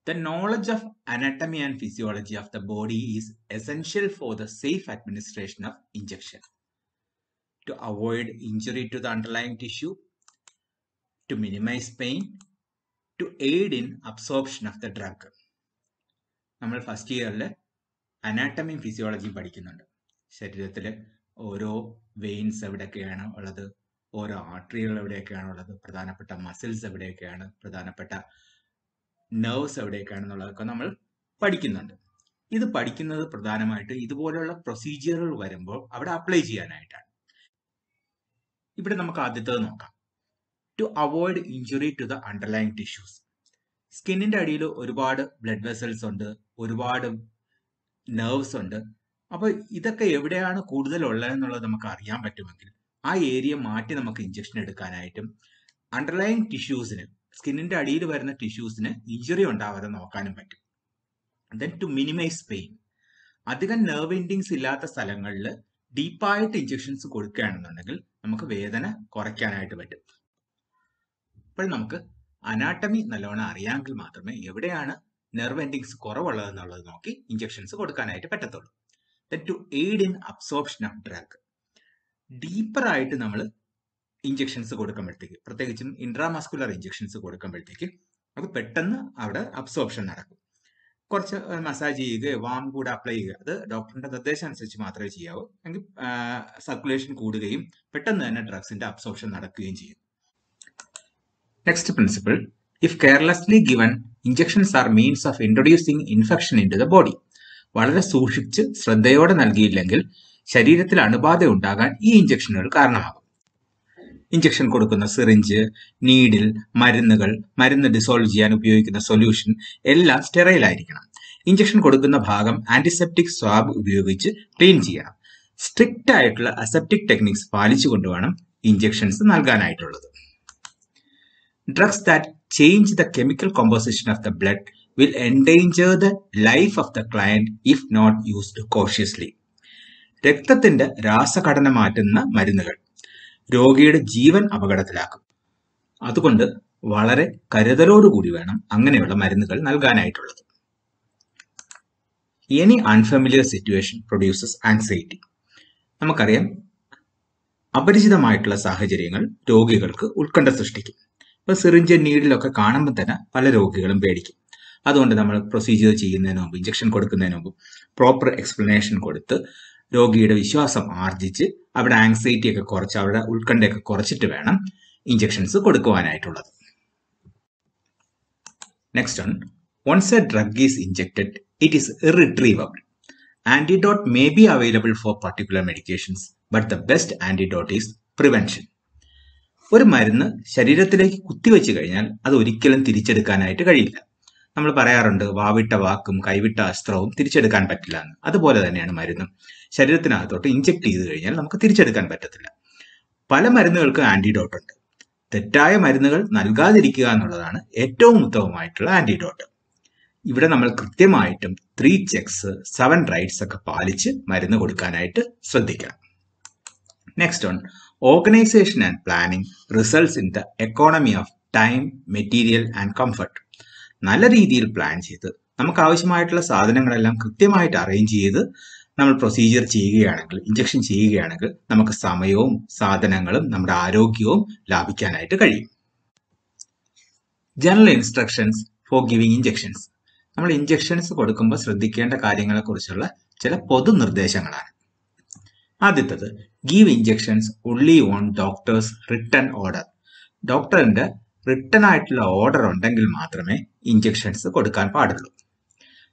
The knowledge of anatomy and physiology of the body is essential for the safe administration of injection, to avoid injury to the underlying tissue, to minimize pain, to aid in absorption of the drug. നമ്മൾ first ഇയറിൽ അനാട്ടമിയും ഫിസിയോളജിയും പഠിക്കുന്നുണ്ട്. ശരീരത്തിൽ ഓരോ veins എവിടെയൊക്കെയാണ് ഉള്ളത്, ഓരോ ആർട്ടറികൾ എവിടെയൊക്കെയാണ് ഉള്ളത്, പ്രധാനപ്പെട്ട മസിൽസ് എവിടെയൊക്കെയാണ്, പ്രധാനപ്പെട്ട നെർവ്സ് എവിടെയൊക്കെയാണെന്നുള്ളതൊക്കെ നമ്മൾ പഠിക്കുന്നുണ്ട്. ഇത് പഠിക്കുന്നത് പ്രധാനമായിട്ട് ഇതുപോലെയുള്ള പ്രൊസീജിയറുകൾ വരുമ്പോൾ അവിടെ അപ്ലൈ ചെയ്യാനായിട്ടാണ്. ഇവിടെ നമുക്ക് ആദ്യത്തേത് നോക്കാം. To avoid injury to the underlying tissues. സ്കിന്നിന്റെ അടിയിൽ ഒരുപാട് ബ്ലഡ് വെസൽസ് ഉണ്ട്, ഒരുപാട് നെർവ്സ് ഉണ്ട്. അപ്പൊ ഇതൊക്കെ എവിടെയാണ് കൂടുതൽ ഉള്ളതെന്നുള്ളത് നമുക്ക് അറിയാൻ പറ്റുമെങ്കിൽ ആ ഏരിയ മാറ്റി നമുക്ക് ഇഞ്ചക്ഷൻ എടുക്കാനായിട്ടും അണ്ടർലൈങ് ടിഷ്യൂസിന്, സ്കിന്നിന്റെ അടിയിൽ വരുന്ന ടിഷ്യൂസിന് ഇഞ്ചുറി ഉണ്ടാവാതെ നോക്കാനും പറ്റും. Then to minimise pain. അധികം നെർവ് എൻഡിങ്സ് ഇല്ലാത്ത സ്ഥലങ്ങളിൽ ഡീപ്പായിട്ട് ഇഞ്ചക്ഷൻസ് കൊടുക്കുകയാണെന്നുണ്ടെങ്കിൽ നമുക്ക് വേദന കുറയ്ക്കാനായിട്ട് പറ്റും. അപ്പോൾ നമുക്ക് അനാട്ടമി നല്ലോണം അറിയാമെങ്കിൽ മാത്രമേ എവിടെയാണ് നെർവ് എൻഡിങ്സ് കുറവുള്ളതെന്നുള്ളത് നോക്കി ഇഞ്ചക്ഷൻസ് കൊടുക്കാനായിട്ട് പറ്റത്തുള്ളൂ. Then to aid in absorption of drug. ഡീപ്പറായിട്ട് നമ്മൾ ഇഞ്ചക്ഷൻസ് കൊടുക്കുമ്പോഴത്തേക്ക്, പ്രത്യേകിച്ചും ഇൻട്രാമസ്കുലർ ഇഞ്ചക്ഷൻസ് കൊടുക്കുമ്പോഴത്തേക്ക് അത് പെട്ടെന്ന് അവിടെ അബ്സോർപ്ഷൻ നടക്കും. കുറച്ച് മസാജ് ചെയ്യുകയോ വാം കൂടെ അപ്ലൈ ചെയ്യുക, അത് ഡോക്ടറിന്റെ നിർദ്ദേശം അനുസരിച്ച് മാത്രമേ ചെയ്യാവൂ. എങ്കിൽ സർക്കുലേഷൻ കൂടുകയും പെട്ടെന്ന് തന്നെ ഡ്രഗ്സിന്റെ അബ്സോർപ്ഷൻ നടക്കുകയും ചെയ്യും. Next principle, if carelessly given injections are means of introducing infection in to the body. വളരെ സൂക്ഷിച്ച് ശ്രദ്ധയോടെ നൽകിയില്ലെങ്കിൽ ശരീരത്തിൽ അണുബാധ ഉണ്ടാകാൻ ഈ ഇഞ്ചക്ഷനുകൾ കാരണമാകും. ഇഞ്ചക്ഷൻ കൊടുക്കുന്ന സിറിഞ്ച്, നീഡിൽ, മരുന്ന് ഡിസോൾവ് ചെയ്യാൻ ഉപയോഗിക്കുന്ന സൊല്യൂഷൻ എല്ലാം സ്റ്റെറൈൽ ആയിരിക്കണം. ഇഞ്ചക്ഷൻ കൊടുക്കുന്ന ഭാഗം ആന്റിസെപ്റ്റിക് സ്വാബ് ഉപയോഗിച്ച് ക്ലീൻ ചെയ്യണം. സ്ട്രിക്റ്റ് ആയിട്ടുള്ള അസെപ്റ്റിക് ടെക്നിക്സ് പാലിച്ചുകൊണ്ട് വേണം ഇഞ്ചക്ഷൻസ് നൽകാനായിട്ടുള്ളത്. Drugs that change the chemical composition of the blood will endanger the life of the client if not used cautiously. രക്തത്തിന്റെ രാസഘടന മാറ്റുന്ന മരുന്നുകൾ രോഗിയുടെ ജീവൻ അപകടത്തിലാക്കും. അതുകൊണ്ട് വളരെ കരുതലോടുകൂടി വേണം അങ്ങനെയുള്ള മരുന്നുകൾ നൽകാനായിട്ടുള്ളത്. Any unfamiliar situation produces anxiety. നമുക്കറിയാം, അപരിചിതമായിട്ടുള്ള സാഹചര്യങ്ങൾ രോഗികൾക്ക് ഉത്കണ്ഠ സൃഷ്ടിക്കും. ഇപ്പൊ സിറിഞ്ച്, നീഡിലൊക്കെ കാണുമ്പോൾ തന്നെ പല രോഗികളും പേടിക്കും. അതുകൊണ്ട് നമ്മൾ പ്രൊസീജിയർ ചെയ്യുന്നതിന് മുമ്പ്, ഇഞ്ചക്ഷൻ കൊടുക്കുന്നതിന് മുമ്പ് പ്രോപ്പർ എക്സ്പ്ലനേഷൻ കൊടുത്ത് രോഗിയുടെ വിശ്വാസം ആർജിച്ച് അവിടെ ആങ്സൈറ്റി ഒക്കെ കുറച്ച്, അവരുടെ ഉത്കണ്ഠയൊക്കെ കുറച്ചിട്ട് വേണം ഇഞ്ചക്ഷൻസ് കൊടുക്കുവാനായിട്ടുള്ളത്. Next one, once a drug is injected, it is irretrievable. Antidote may be available for particular medications, but the best antidote is prevention. ഒരു മരുന്ന് ശരീരത്തിലേക്ക് കുത്തിവെച്ച് കഴിഞ്ഞാൽ അത് ഒരിക്കലും തിരിച്ചെടുക്കാനായിട്ട് കഴിയില്ല. നമ്മൾ പറയാറുണ്ട്, വാവിട്ട വാക്കും കൈവിട്ട അസ്ത്രവും തിരിച്ചെടുക്കാൻ പറ്റില്ല എന്ന്. അതുപോലെ തന്നെയാണ് മരുന്നും. ശരീരത്തിനകത്തോട്ട് ഇഞ്ചെക്ട് ചെയ്ത് കഴിഞ്ഞാൽ നമുക്ക് തിരിച്ചെടുക്കാൻ പറ്റത്തില്ല. പല മരുന്നുകൾക്ക് ആന്റിഡോട്ട് ഉണ്ട്. തെറ്റായ മരുന്നുകൾ നൽകാതിരിക്കുക എന്നുള്ളതാണ് ഏറ്റവും ഉത്തമമായിട്ടുള്ള ആന്റിഡോട്ട്. ഇവിടെ നമ്മൾ കൃത്യമായിട്ടും 3 ചെക്സ് 7 റൈറ്റ്സ് ഒക്കെ പാലിച്ച് മരുന്ന് കൊടുക്കാനായിട്ട് ശ്രദ്ധിക്കണം. Next one, organisation and planning results in the economy of time, material and comfort. നല്ല രീതിയിൽ പ്ലാൻ ചെയ്ത് നമുക്ക് ആവശ്യമായിട്ടുള്ള സാധനങ്ങളെല്ലാം കൃത്യമായിട്ട് അറേഞ്ച് ചെയ്ത് നമ്മൾ പ്രൊസീജിയർ ചെയ്യുകയാണെങ്കിൽ, ഇഞ്ചക്ഷൻ ചെയ്യുകയാണെങ്കിൽ നമുക്ക് സമയവും സാധനങ്ങളും നമ്മുടെ ആരോഗ്യവും ലാഭിക്കാനായിട്ട് കഴിയും. General instructions for giving injections. നമ്മൾ ഇഞ്ചക്ഷൻസ് കൊടുക്കുമ്പോൾ ശ്രദ്ധിക്കേണ്ട കാര്യങ്ങളെ കുറിച്ചുള്ള ചില പൊതു നിർദ്ദേശങ്ങളാണ്. ആദ്യത്തേത്, give injections only on doctors written order. ഡോക്ടറിന്റെ റിട്ടൺ ആയിട്ടുള്ള ഓർഡർ ഉണ്ടെങ്കിൽ മാത്രമേ ഇഞ്ചക്ഷൻസ് കൊടുക്കാൻ പാടുള്ളൂ.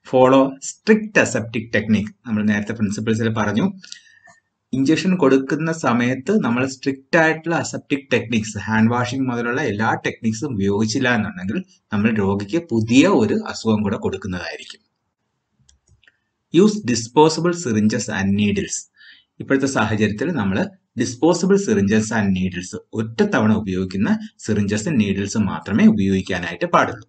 Follow strict aseptic technique. നമ്മൾ നേരത്തെ പ്രിൻസിപ്പിൾസിൽ പറഞ്ഞു, ഇഞ്ചക്ഷൻ കൊടുക്കുന്ന സമയത്ത് നമ്മൾ സ്ട്രിക്റ്റ് ആയിട്ടുള്ള അസെപ്റ്റിക് ടെക്നിക്സ്, ഹാൻഡ് വാഷിംഗ് മുതലുള്ള എല്ലാ ടെക്നിക്സും ഉപയോഗിച്ചില്ല എന്നുണ്ടെങ്കിൽ നമ്മൾ രോഗിക്ക് പുതിയ ഒരു അസുഖം കൂടെ കൊടുക്കുന്നതായിരിക്കും. Use disposable syringes and needles. ഇപ്പോഴത്തെ സാഹചര്യത്തിൽ നമ്മൾ ഡിസ്പോസിബിൾ സിറിഞ്ചസ് ആൻഡ് നീഡിൽസ്, ഒറ്റത്തവണ ഉപയോഗിക്കുന്ന സിറിഞ്ചസും നീഡിൽസും മാത്രമേ ഉപയോഗിക്കാനായിട്ട് പാടുള്ളൂ.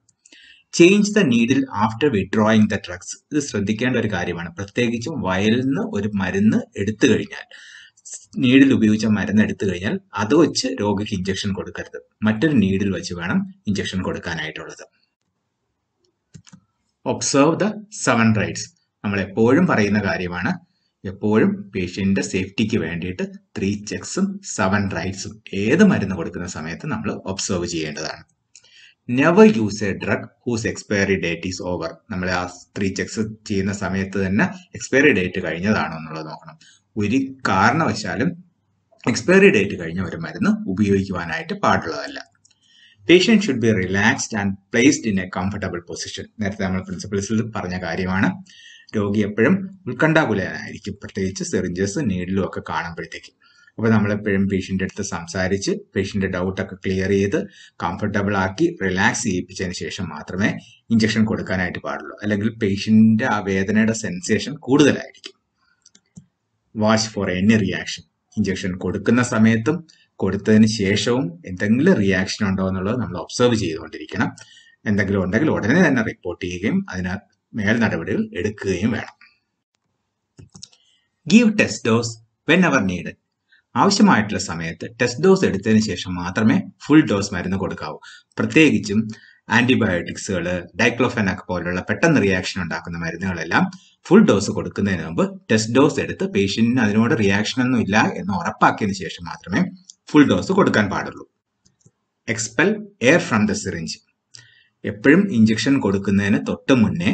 Change the needle after withdrawing the drugs. ഇത് ശ്രദ്ധിക്കേണ്ട ഒരു കാര്യമാണ്. പ്രത്യേകിച്ചും വയലിൽ നിന്ന് ഒരു മരുന്ന് എടുത്തു കഴിഞ്ഞാൽ, നീഡിൽ ഉപയോഗിച്ച മരുന്ന് എടുത്തു കഴിഞ്ഞാൽ അത് വെച്ച് രോഗിക്ക് ഇഞ്ചക്ഷൻ കൊടുക്കരുത്. മറ്റൊരു നീഡിൽ വെച്ച് വേണം ഇഞ്ചക്ഷൻ കൊടുക്കാനായിട്ടുള്ളത്. Observe the 7 rights. നമ്മൾ എപ്പോഴും പറയുന്ന കാര്യമാണ്. എപ്പോഴും പേഷ്യന്റിന്റെ സേഫ്റ്റിക്ക് വേണ്ടിയിട്ട് 3 ചെക്സും 7 റൈറ്റ്സും ഏത് മരുന്ന് കൊടുക്കുന്ന സമയത്ത് നമ്മൾ ഒബ്സർവ് ചെയ്യേണ്ടതാണ്. Never use a drug whose expiry date is over. നമ്മൾ ആ 3 ചെക്സ് ചെയ്യുന്ന സമയത്ത് തന്നെ എക്സ്പയറി ഡേറ്റ് കഴിഞ്ഞതാണോ എന്നുള്ളത് നോക്കണം. ഒരു കാരണവശാലും എക്സ്പയറി ഡേറ്റ് കഴിഞ്ഞ ഒരു മരുന്ന് ഉപയോഗിക്കുവാനായിട്ട് പാടുള്ളതല്ല. Patient should be relaxed and placed in A comfortable position. നേരത്തെ നമ്മൾ പ്രിൻസിപ്പിൾസിൽ പറഞ്ഞ കാര്യമാണ്. രോഗി എപ്പോഴും ഉത്കണ്ഠാകുലനായിരിക്കും, പ്രത്യേകിച്ച് സിറിഞ്ചസ് നീഡിലും ഒക്കെ കാണുമ്പോഴത്തേക്കും. അപ്പോൾ നമ്മളെപ്പോഴും പേഷ്യൻ്റെ അടുത്ത് സംസാരിച്ച് പേഷ്യൻ്റെ ഡൗട്ടൊക്കെ ക്ലിയർ ചെയ്ത് കംഫർട്ടബിൾ ആക്കി റിലാക്സ് ചെയ്യിപ്പിച്ചതിന് ശേഷം മാത്രമേ ഇഞ്ചക്ഷൻ കൊടുക്കാനായിട്ട് പാടുള്ളൂ. അല്ലെങ്കിൽ പേഷ്യൻ്റെ ആ വേദനയുടെ സെൻസേഷൻ കൂടുതലായിരിക്കും. Watch for any reaction. Injection കൊടുക്കുന്ന സമയത്തും കൊടുത്തതിന് ശേഷവും എന്തെങ്കിലും റിയാക്ഷൻ ഉണ്ടോ എന്നുള്ളത് നമ്മൾ ഒബ്സർവ് ചെയ്തുകൊണ്ടിരിക്കണം. എന്തെങ്കിലും ഉണ്ടെങ്കിൽ ഉടനെ തന്നെ റിപ്പോർട്ട് ചെയ്യുകയും അതിന് മേൽ നടപടികൾ എടുക്കുകയും വേണം. Give test dose when ever needed. ആവശ്യമായിട്ടുള്ള സമയത്ത് ടെസ്റ്റ് ഡോസ് എടുത്തതിന് ശേഷം മാത്രമേ ഫുൾ ഡോസ് മരുന്ന് കൊടുക്കാവൂ. പ്രത്യേകിച്ചും ആന്റിബയോട്ടിക്സുകൾ, ഡൈക്ലോഫെനാക് പോലുള്ള പെട്ടെന്ന് റിയാക്ഷൻ ഉണ്ടാക്കുന്ന മരുന്നുകളെല്ലാം ഫുൾ ഡോസ് കൊടുക്കുന്നതിന് മുമ്പ് ടെസ്റ്റ് ഡോസ് എടുത്ത് പേഷ്യന്റിന് അതിനോട് റിയാക്ഷൻ ഒന്നും ഇല്ല എന്ന് ഉറപ്പാക്കിയതിനു ശേഷം മാത്രമേ ഫുൾ ഡോസ് കൊടുക്കാൻ പാടുള്ളൂ. Expel air from the syringe. എപ്പോഴും ഇഞ്ചക്ഷൻ കൊടുക്കുന്നതിന് തൊട്ട് മുന്നേ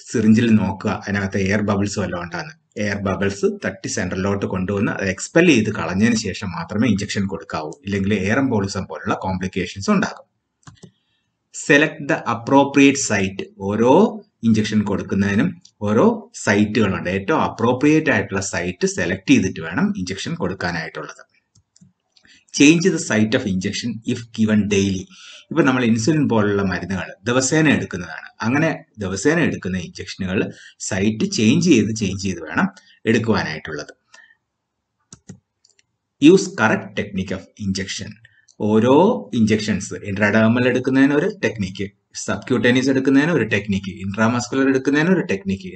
സിറിഞ്ചിൽ നോക്കുക അതിനകത്ത് എയർ ബബിൾസ് വല്ലതും ഉണ്ടാകുന്നു. എയർ ബബിൾസ് തട്ടി സെൻട്രലിലോട്ട് കൊണ്ടുവന്ന് അത് എക്സ്പെൽ ചെയ്ത് കളഞ്ഞതിന് ശേഷം മാത്രമേ ഇഞ്ചക്ഷൻ കൊടുക്കാവൂ. ഇല്ലെങ്കിൽ എയർ എംബോളിസം പോലുള്ള കോംപ്ലിക്കേഷൻസ് ഉണ്ടാകും. Select the appropriate site. ഓരോ ഇഞ്ചക്ഷൻ കൊടുക്കുന്നതിനും ഓരോ സൈറ്റുകളുണ്ട്. ഏറ്റവും അപ്രോപ്രിയേറ്റ് ആയിട്ടുള്ള സൈറ്റ് സെലക്ട് ചെയ്തിട്ട് വേണം ഇഞ്ചക്ഷൻ കൊടുക്കാനായിട്ടുള്ളത്. Change the site of injection if given daily. ഇപ്പൊ നമ്മൾ ഇൻസുലിൻ പോലുള്ള മരുന്നുകൾ ദിവസേന എടുക്കുന്നതാണ്. അങ്ങനെ ദിവസേന എടുക്കുന്ന ഇഞ്ചക്ഷനുകൾ സൈറ്റ് ചേഞ്ച് ചെയ്ത് വേണം എടുക്കുവാനായിട്ടുള്ളത്. Use correct technique of injection. ഓരോ ഇഞ്ചക്ഷൻസ് ഇൻട്രാഡേർമൽ എടുക്കുന്നതിന് ഒരു ടെക്നിക്ക്, സബ്ക്യൂട്ടേനിയസ് എടുക്കുന്നതിന് ഒരു ടെക്നിക്ക്, ഇൻട്രാമസ്കുലർ എടുക്കുന്നതിന് ഒരു ടെക്നിക്ക്,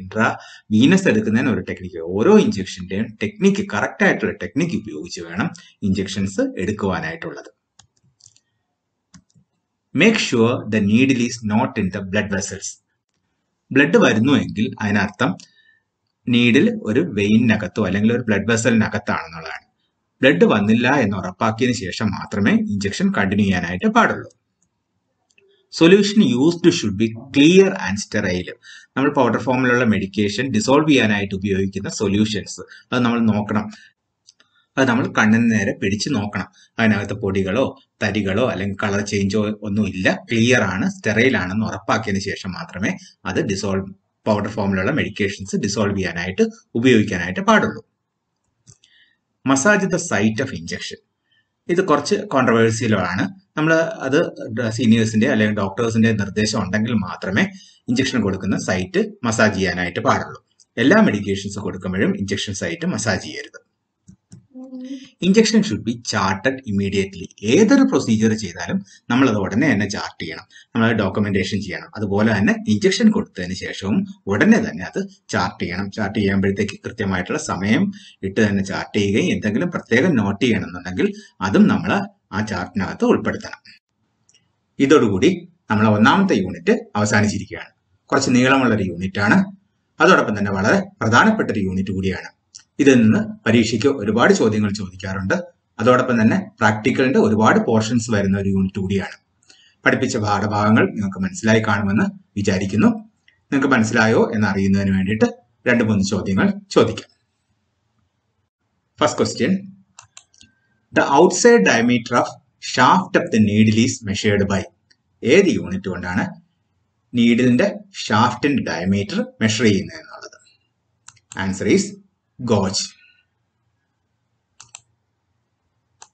വീനസ് എടുക്കുന്നതിന് ഒരു ടെക്നിക്ക്. ഓരോ ഇഞ്ചക്ഷന്റെയും ടെക്നിക്ക്, കറക്റ്റ് ആയിട്ടുള്ള ടെക്നിക്ക് ഉപയോഗിച്ച് വേണം ഇഞ്ചക്ഷൻസ് എടുക്കുവാനായിട്ടുള്ളത്. Make sure the needle is not in the blood vessels. Blood വരുന്നുവെങ്കിൽ അതിനർത്ഥം നീഡിൽ ഒരു വെയിനകത്തോ അല്ലെങ്കിൽ ഒരു ബ്ലഡ് വെസലിനകത്താണെന്നുള്ളതാണ്. ബ്ലഡ് വന്നില്ല എന്ന് ഉറപ്പാക്കിയതിനു ശേഷം മാത്രമേ ഇഞ്ചക്ഷൻ കണ്ടിന്യൂ ചെയ്യാനായിട്ട് പാടുള്ളൂ. Solution used should be clear and sterile. നമ്മൾ പൗഡർ ഫോമിലുള്ള മെഡിക്കേഷൻ ഡിസോൾവ് ചെയ്യാനായിട്ട് ഉപയോഗിക്കുന്ന സൊല്യൂഷൻസ് അത് നമ്മൾ നോക്കണം. അത് നമ്മൾ കണ്ണിന് നേരെ പിടിച്ച് നോക്കണം. അതിനകത്ത് പൊടികളോ തരികളോ അല്ലെങ്കിൽ കളർ ചേഞ്ചോ ഒന്നും ഇല്ല, ക്ലിയർ ആണ്, സ്റ്റെറൈൽ ആണെന്ന് ഉറപ്പാക്കിയതിന് ശേഷം മാത്രമേ അത് പൗഡർ ഫോമിലുള്ള മെഡിക്കേഷൻസ് ഡിസോൾവ് ചെയ്യാനായിട്ട് ഉപയോഗിക്കാനായിട്ട് പാടുള്ളൂ. Massage the site of injection. ഇത് കുറച്ച് കോൺട്രവേഴ്സിയലാണ്. നമ്മൾ അത് സീനിയേഴ്സിന്റെ അല്ലെങ്കിൽ ഡോക്ടേഴ്സിന്റെ നിർദ്ദേശം ഉണ്ടെങ്കിൽ മാത്രമേ ഇഞ്ചക്ഷൻ കൊടുക്കുന്ന സൈറ്റ് മസാജ് ചെയ്യാനായിട്ട് പാടുള്ളൂ. എല്ലാ മെഡിക്കേഷൻസ് കൊടുക്കുമ്പോഴും ഇഞ്ചക്ഷൻ സൈറ്റ് മസാജ് ചെയ്യരുത്. Injection should be chartered immediately. ഏതൊരു പ്രൊസീജിയർ ചെയ്താലും നമ്മളത് ഉടനെ തന്നെ ചാർട്ട് ചെയ്യണം, നമ്മൾ ഡോക്യുമെന്റേഷൻ ചെയ്യണം. അതുപോലെ തന്നെ ഇഞ്ചക്ഷൻ കൊടുത്തതിന് ശേഷവും ഉടനെ തന്നെ അത് ചാർട്ട് ചെയ്യണം. ചാർട്ട് ചെയ്യുമ്പോഴത്തേക്ക് കൃത്യമായിട്ടുള്ള സമയം ഇട്ട് തന്നെ ചാർട്ട് ചെയ്യുകയും എന്തെങ്കിലും പ്രത്യേകം നോട്ട് ചെയ്യണമെന്നുണ്ടെങ്കിൽ അതും നമ്മൾ ആ ചാർട്ടിനകത്ത് ഉൾപ്പെടുത്തണം. ഇതോടുകൂടി നമ്മൾ 1ാമത്തെ യൂണിറ്റ് അവസാനിച്ചിരിക്കുകയാണ്. കുറച്ച് നീളമുള്ളൊരു യൂണിറ്റ് ആണ്. അതോടൊപ്പം തന്നെ വളരെ പ്രധാനപ്പെട്ട ഒരു യൂണിറ്റ് കൂടിയാണ്. ഇതിൽ നിന്ന് പരീക്ഷയ്ക്ക് ഒരുപാട് ചോദ്യങ്ങൾ ചോദിക്കാറുണ്ട്. അതോടൊപ്പം തന്നെ പ്രാക്ടിക്കലിന്റെ ഒരുപാട് പോർഷൻസ് വരുന്ന ഒരു യൂണിറ്റ് കൂടിയാണ്. പഠിപ്പിച്ച പാഠഭാഗങ്ങൾ നിങ്ങൾക്ക് മനസ്സിലായി കാണുമെന്ന് വിചാരിക്കുന്നു. നിങ്ങൾക്ക് മനസ്സിലായോ എന്നറിയുന്നതിന് വേണ്ടിയിട്ട് 2-3 ചോദ്യങ്ങൾ ചോദിക്കാം. First question, the outside diameter of shaft of the needle is measured by. ഏത് യൂണിറ്റ് കൊണ്ടാണ് നീഡിലിന്റെ ഷാഫ്റ്റിന്റെ ഡയമീറ്റർ മെഷർ ചെയ്യുന്നത് എന്നുള്ളത്? Answer is gauge.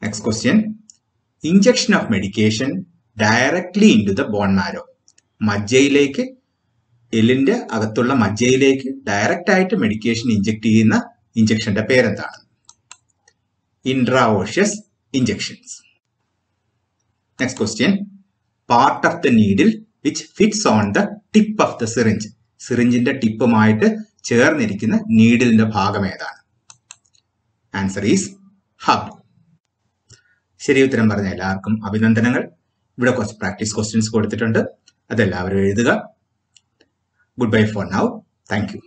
Next question, injection of medication directly into the bone marrow. മജ്ജയിലേക്ക്, എല്ലിന്റെ അകത്തുള്ള മജ്ജയിലേക്ക് ഡയറക്റ്റ് ആയിട്ട് മെഡിക്കേഷൻ ഇഞ്ചക്ട് ചെയ്യുന്ന ഇഞ്ചക്ഷന്റെ പേരെന്താണ്? Intraosseous injections. Next question, part of the needle which fits on the tip of the syringe. സിറിഞ്ചിന്റെ ടിപ്പുമായിട്ട് ചേർന്നിരിക്കുന്ന നീഡിലിന്റെ ഭാഗം ഏതാണ്? Answer is hub. ശരി ഉത്തരം പറഞ്ഞ എല്ലാവർക്കും അഭിനന്ദനങ്ങൾ. ഇവിടെ കുറച്ച് പ്രാക്ടീസ് ക്വസ്റ്റ്യൻസ് കൊടുത്തിട്ടുണ്ട്, അതെല്ലാവരും എഴുതുക. Good bye for now. Thank you.